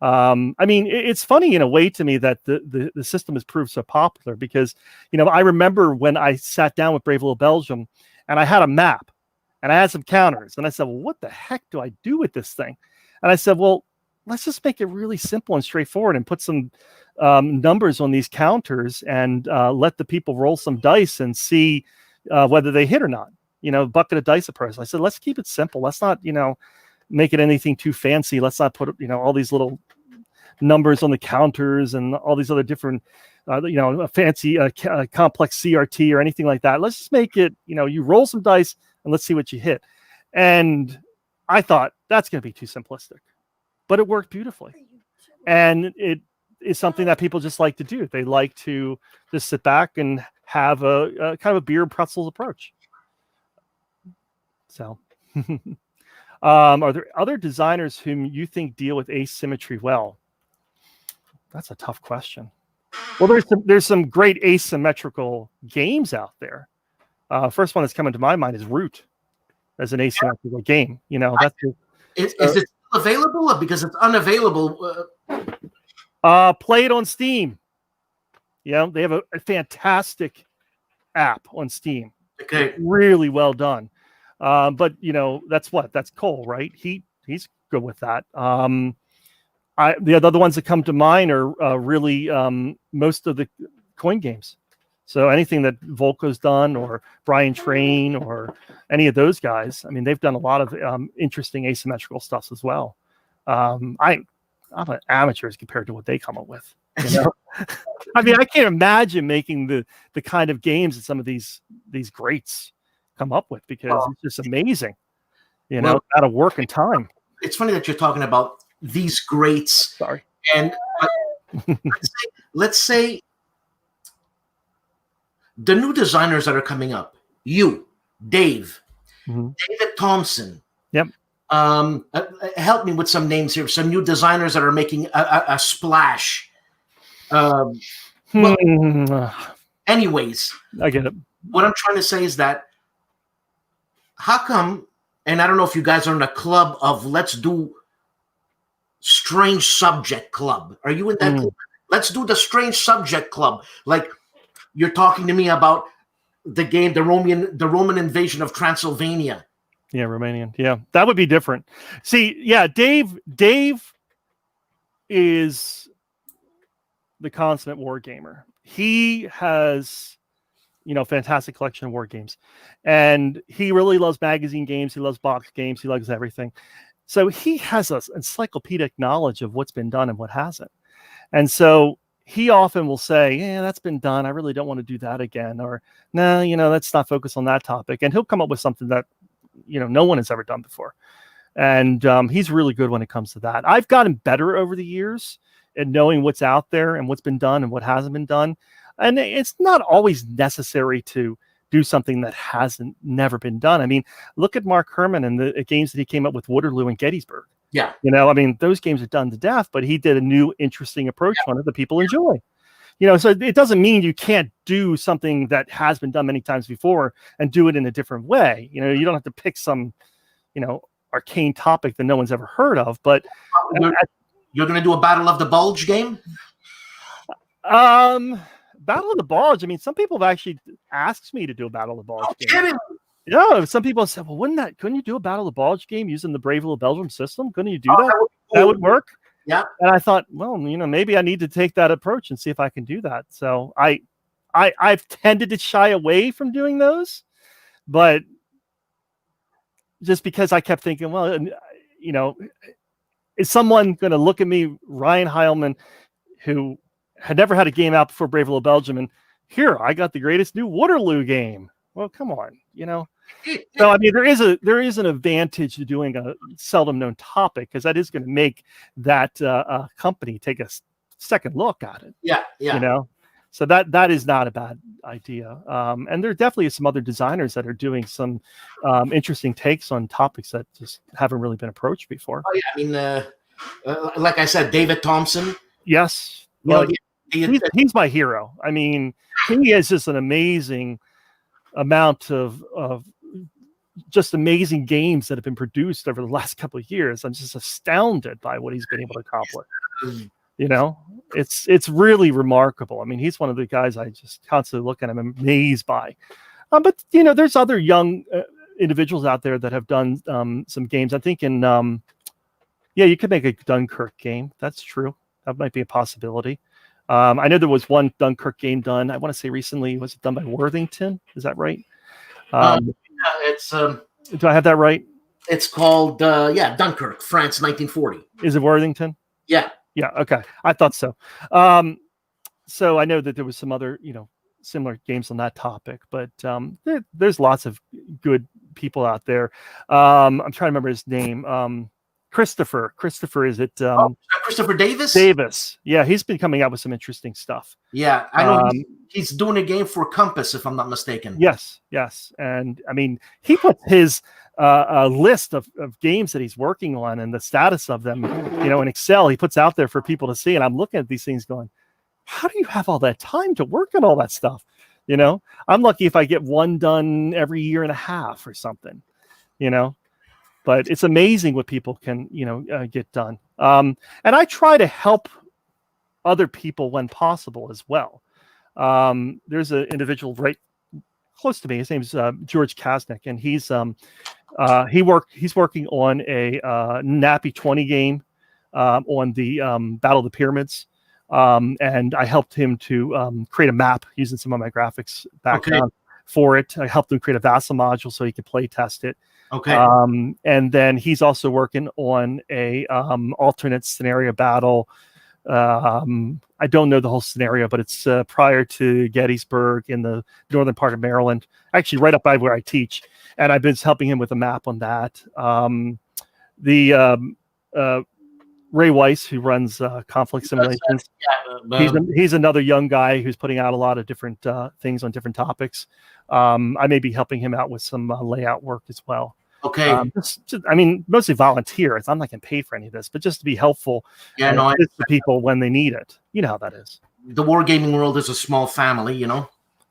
It's funny in a way to me that the system has proved so popular because, I remember when I sat down with Brave Little Belgium and I had a map and I had some counters and I said, well, what the heck do I do with this thing? And I said, well, let's just make it really simple and straightforward and put some numbers on these counters and let the people roll some dice and see whether they hit or not. Bucket of dice approach. I said, let's keep it simple. Let's not, make it anything too fancy. Let's not put, all these little numbers on the counters and all these other different, a fancy complex CRT or anything like that. Let's just make it, you roll some dice and let's see what you hit. And I thought that's going to be too simplistic, but it worked beautifully. And it is something that people just like to do. They like to just sit back and have a kind of a beer and pretzels approach. So, are there other designers whom you think deal with asymmetry well? That's a tough question. Well, there's some great asymmetrical games out there. First one that's coming to my mind is Root as an asymmetrical game. That's is it available or because it's unavailable? Play it on Steam. They have a fantastic app on Steam. Okay, really well done. But that's Cole, right? He's good with that. The other ones that come to mind are really most of the coin games. So anything that Volko's done, or Brian Train, or any of those guys, they've done a lot of interesting asymmetrical stuff as well. I'm an amateur as compared to what they come up with. I can't imagine making the kind of games that some of these greats come up with, because it's just amazing, out of work and time. It's funny that you're talking about these greats. Sorry. And let's say the new designers that are coming up, you, Dave, David Thompson. Yep. Help me with some names here. Some new designers that are making a splash. Anyways, I get it. What I'm trying to say is that how come, and I don't know if you guys are in a club of let's do strange subject club. Are you in that club? Let's do the strange subject club. Like you're talking to me about the game, the Roman invasion of Transylvania. Yeah, Romanian. Yeah, that would be different. See, yeah, Dave is the consummate war gamer. He has, fantastic collection of war games, and he really loves magazine games. He loves box games. He loves everything. So he has an encyclopedic knowledge of what's been done and what hasn't. And so he often will say, yeah, that's been done. I really don't want to do that again. Or, no, let's not focus on that topic. And he'll come up with something that, no one has ever done before. And he's really good when it comes to that. I've gotten better over the years at knowing what's out there and what's been done and what hasn't been done. And it's not always necessary to do something that never been done. Look at Mark Herman and the games that he came up with, Waterloo and Gettysburg. Yeah. Those games are done to death, but he did a new, interesting approach on it that people enjoy. So it doesn't mean you can't do something that has been done many times before and do it in a different way. You don't have to pick some, arcane topic that no one's ever heard of, but you're going to do a Battle of the Bulge game? Battle of the Bulge. Some people have actually asked me to do a Battle of the Bulge game. Kidding. Yeah, some people have said, well, couldn't you do a Battle of the Bulge game using the Brave Little Belgium system? Couldn't you do that? That would work. Yeah. And I thought, well, maybe I need to take that approach and see if I can do that. So I've tended to shy away from doing those, but just because I kept thinking, well, is someone going to look at me, Ryan Heilman, who had never had a game out before Brave Little Belgium, and here I got the greatest new Waterloo game. Well, come on, So I mean, there is an advantage to doing a seldom known topic, because that is going to make that company take a second look at it. Yeah. So that is not a bad idea. And there definitely is some other designers that are doing some interesting takes on topics that just haven't really been approached before. Oh yeah, I mean, like I said, David Thompson. Yes, he's my hero. I mean, he is just an amazing amount of just amazing games that have been produced over the last couple of years. I'm just astounded by what he's been able to accomplish. It's really remarkable. I mean, he's one of the guys I just constantly look at. I'm amazed by. But there's other young individuals out there that have done some games. I'm thinking, you could make a Dunkirk game. That's true. That might be a possibility. I know there was one Dunkirk game done, I want to say recently. Was it done by Worthington? Is that right? It's do I have that right? It's called Dunkirk, France, 1940. Is it Worthington? Yeah. Okay. I thought so. So I know that there was some other, similar games on that topic, but there's lots of good people out there. I'm trying to remember his name. Christopher, is it? Christopher Davis? Davis. Yeah, he's been coming out with some interesting stuff. Yeah, I know he's doing a game for Compass, if I'm not mistaken. Yes. And I mean, he puts his list of games that he's working on and the status of them, in Excel, he puts out there for people to see. And I'm looking at these things going, how do you have all that time to work on all that stuff? I'm lucky if I get one done every year and a half or something, but it's amazing what people can, get done. And I try to help other people when possible as well. There's an individual right close to me. His name's George Kasnick, and he's working on a Nappy 20 game on the Battle of the Pyramids. And I helped him to create a map using some of my graphics background for it. I helped him create a Vassal module so he could play test it. Okay. And then he's also working on a alternate scenario battle. I don't know the whole scenario, but it's prior to Gettysburg in the northern part of Maryland, actually right up by where I teach. And I've been helping him with a map on that. Ray Weiss, who runs Conflict Simulations, he's another young guy who's putting out a lot of different things on different topics. I may be helping him out with some layout work as well. Okay. I mean, mostly volunteer. I'm not getting paid for any of this, but just to be helpful to people when they need it. You know how that is. The wargaming world is a small family,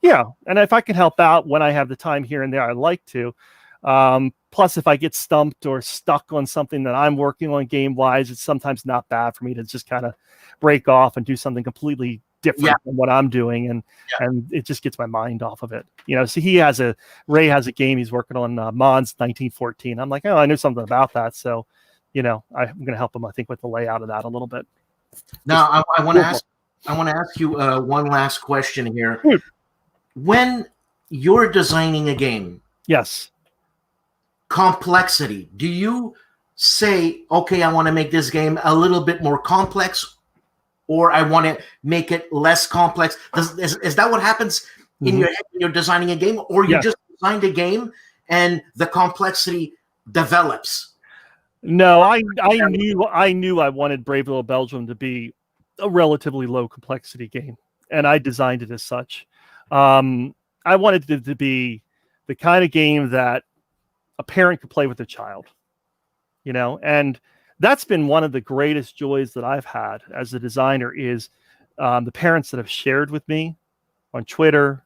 Yeah, and if I can help out when I have the time here and there, I'd like to. Plus, if I get stumped or stuck on something that I'm working on game-wise, it's sometimes not bad for me to just kind of break off and do something completely different than what I'm doing, and it just gets my mind off of it. So Ray has a game he's working on, Mons 1914. I'm like, I know something about that, so I'm going to help him, I think, with the layout of that a little bit. Now, I want to ask you one last question here. When you're designing a game, yes, complexity, do you say, okay, I want to make this game a little bit more complex, or I want to make it less complex? Is that what happens in your head when you're designing a game, or you just designed a game and the complexity develops? No, I knew I wanted Brave Little Belgium to be a relatively low complexity game, and I designed it as such. I wanted it to be the kind of game that a parent could play with their child, and that's been one of the greatest joys that I've had as a designer is the parents that have shared with me on Twitter,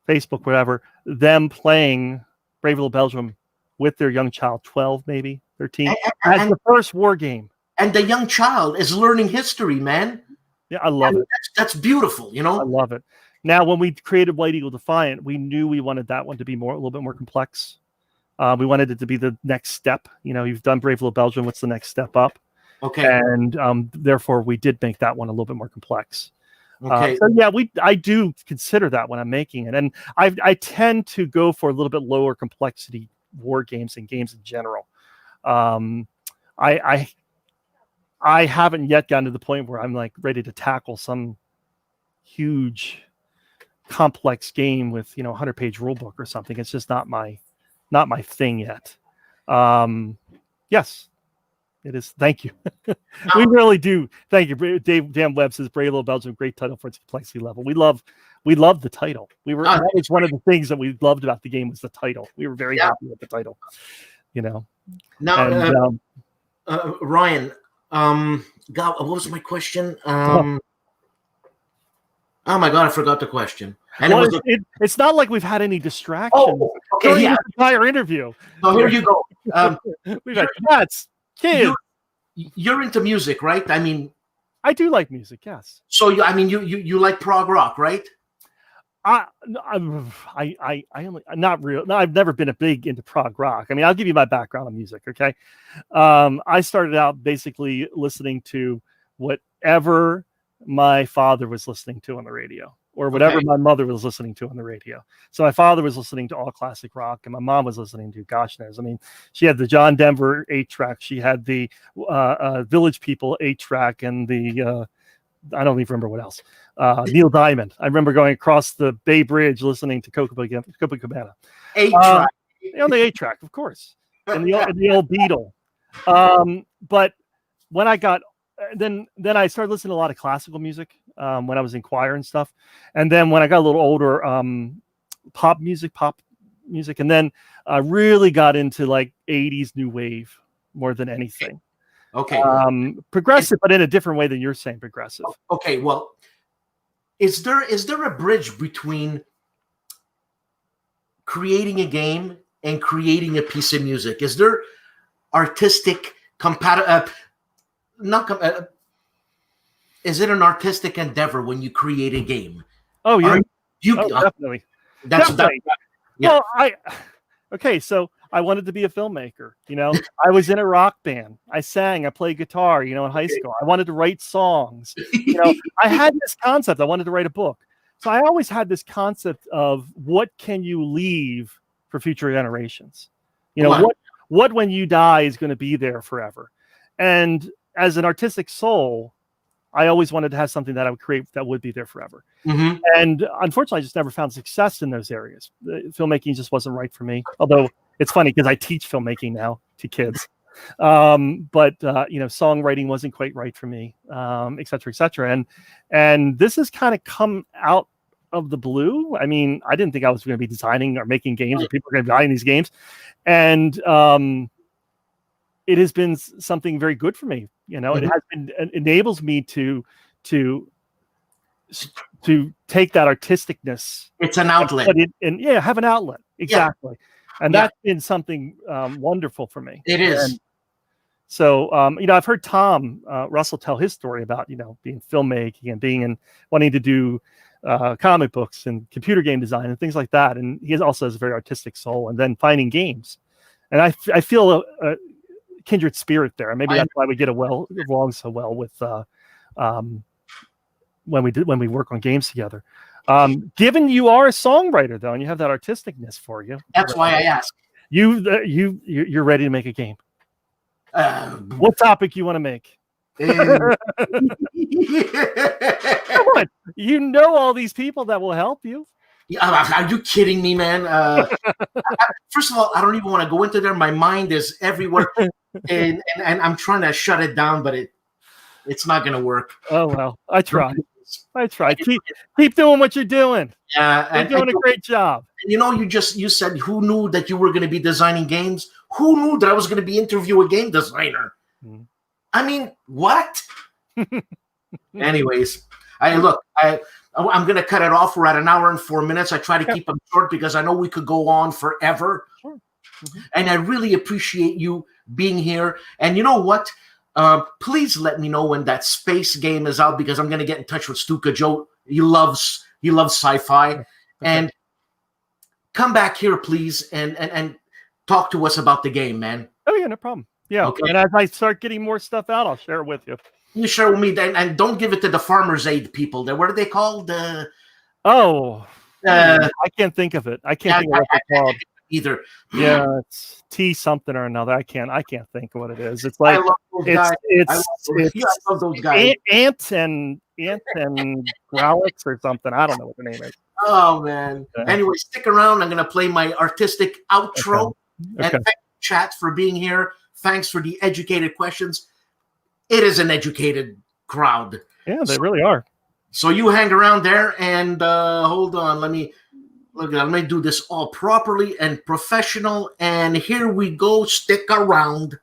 Facebook, whatever, them playing Brave Little Belgium with their young child, 12, maybe 13, as the first war game. And the young child is learning history, man. Yeah, I love it. That's beautiful, I love it. Now, when we created White Eagle Defiant, we knew we wanted that one to be a little bit more complex. We wanted it to be the next step. You've done Brave Little Belgium. What's the next step up? Okay. And therefore, we did make that one a little bit more complex. Okay. So yeah, I do consider that when I'm making it, and I tend to go for a little bit lower complexity war games and games in general. I I haven't yet gotten to the point where I'm like ready to tackle some huge, complex game with 100-page rule book or something. It's just not my thing yet. Yes, it is. Thank you. We really do. Thank you. Dave Dan Webb says Brave Little Belgium, great title for its complexity level. We love the title. That was one of the things that we loved about the game was the title. We were very happy with the title. Now, and, Ryan, God, what was my question? Oh my God, I forgot the question. And it's not like we've had any distractions. Oh, okay, during the entire interview. So here you go. We've had cats, kids. You're into music, right? I mean, I do like music, yes. So you like prog rock, right? I've never been a big into prog rock. I mean, I'll give you my background on music, okay? I started out basically listening to whatever my father was listening to on the radio, or whatever my mother was listening to on the radio. So my father was listening to all classic rock, and my mom was listening to gosh knows. I mean, she had the John Denver 8-track, she had the Village People 8-track, and the I don't even remember what else. Neil Diamond. I remember going across the Bay Bridge listening to Copacabana. 8-track. On the 8-track, of course, and the old Beatle. But when I got then I started listening to a lot of classical music when I was in choir and stuff. And then when I got a little older, pop music, and then I really got into like 80s new wave more than anything. Okay. Progressive, but in a different way than you're saying progressive. Okay, well, is there a bridge between creating a game and creating a piece of music? Is there artistic is it an artistic endeavor when you create a game? Oh yeah, definitely. Definitely. Well, so I wanted to be a filmmaker. I was in a rock band. I sang. I played guitar. In high school, I wanted to write songs. I had this concept. I wanted to write a book. So I always had this concept of what can you leave for future generations. What when you die is going to be there forever. And as an artistic soul, I always wanted to have something that I would create that would be there forever. Mm-hmm. And unfortunately, I just never found success in those areas. Filmmaking just wasn't right for me. Although it's funny because I teach filmmaking now to kids. But songwriting wasn't quite right for me, et cetera, et cetera. And this has kind of come out of the blue. I mean, I didn't think I was going to be designing or making games or people are going to be buying these games. And it has been something very good for me. Mm-hmm. It enables me to take that artisticness. It's an outlet. Have an outlet. Exactly. Yeah. And that's been something wonderful for me. It is. And so, I've heard Tom Russell tell his story about, being filmmaking and wanting to do comic books and computer game design and things like that. And he also has a very artistic soul, and then finding games. And I feel a kindred spirit there. And maybe that's why we get along so well with when we work on games together. Given you are a songwriter though, and you have that artisticness for you, that's why I asked. You're ready to make a game. What topic you want to make? Come on, all these people that will help you. Are you kidding me, man? First of all, I don't even want to go into there. My mind is everywhere, and I'm trying to shut it down, but it's not going to work. Oh well, I tried. Keep doing what you're doing. You're doing a great job. You said who knew that you were going to be designing games? Who knew that I was going to be interviewing a game designer? Mm-hmm. I mean, what? Anyways, I'm going to cut it off. We're at an hour and 4 minutes. I try to keep them short because I know we could go on forever. Sure. Mm-hmm. And I really appreciate you being here. And you know what? Please let me know when that space game is out, because I'm going to get in touch with Stuka Joe. He loves sci-fi. Okay. And come back here, please, and talk to us about the game, man. Oh, yeah, no problem. Yeah. Okay. And as I start getting more stuff out, I'll share it with you. You share with me, and don't give it to the Farmers Aid people. What are they called? I can't think of it. I can't think of what they're called. either. Yeah, it's T something or another. I can't think of what it is. It's I like love those guys. I love those guys. Ant and Growlix or something. I don't know what the name is. Oh man. Yeah. Anyway, stick around. I'm gonna play my artistic outro. Okay. And thank you, chat, for being here. Thanks for the educated questions. It is an educated crowd. Yeah, they really are. So you hang around there and hold on. Let me do this all properly and professional. And here we go. Stick around.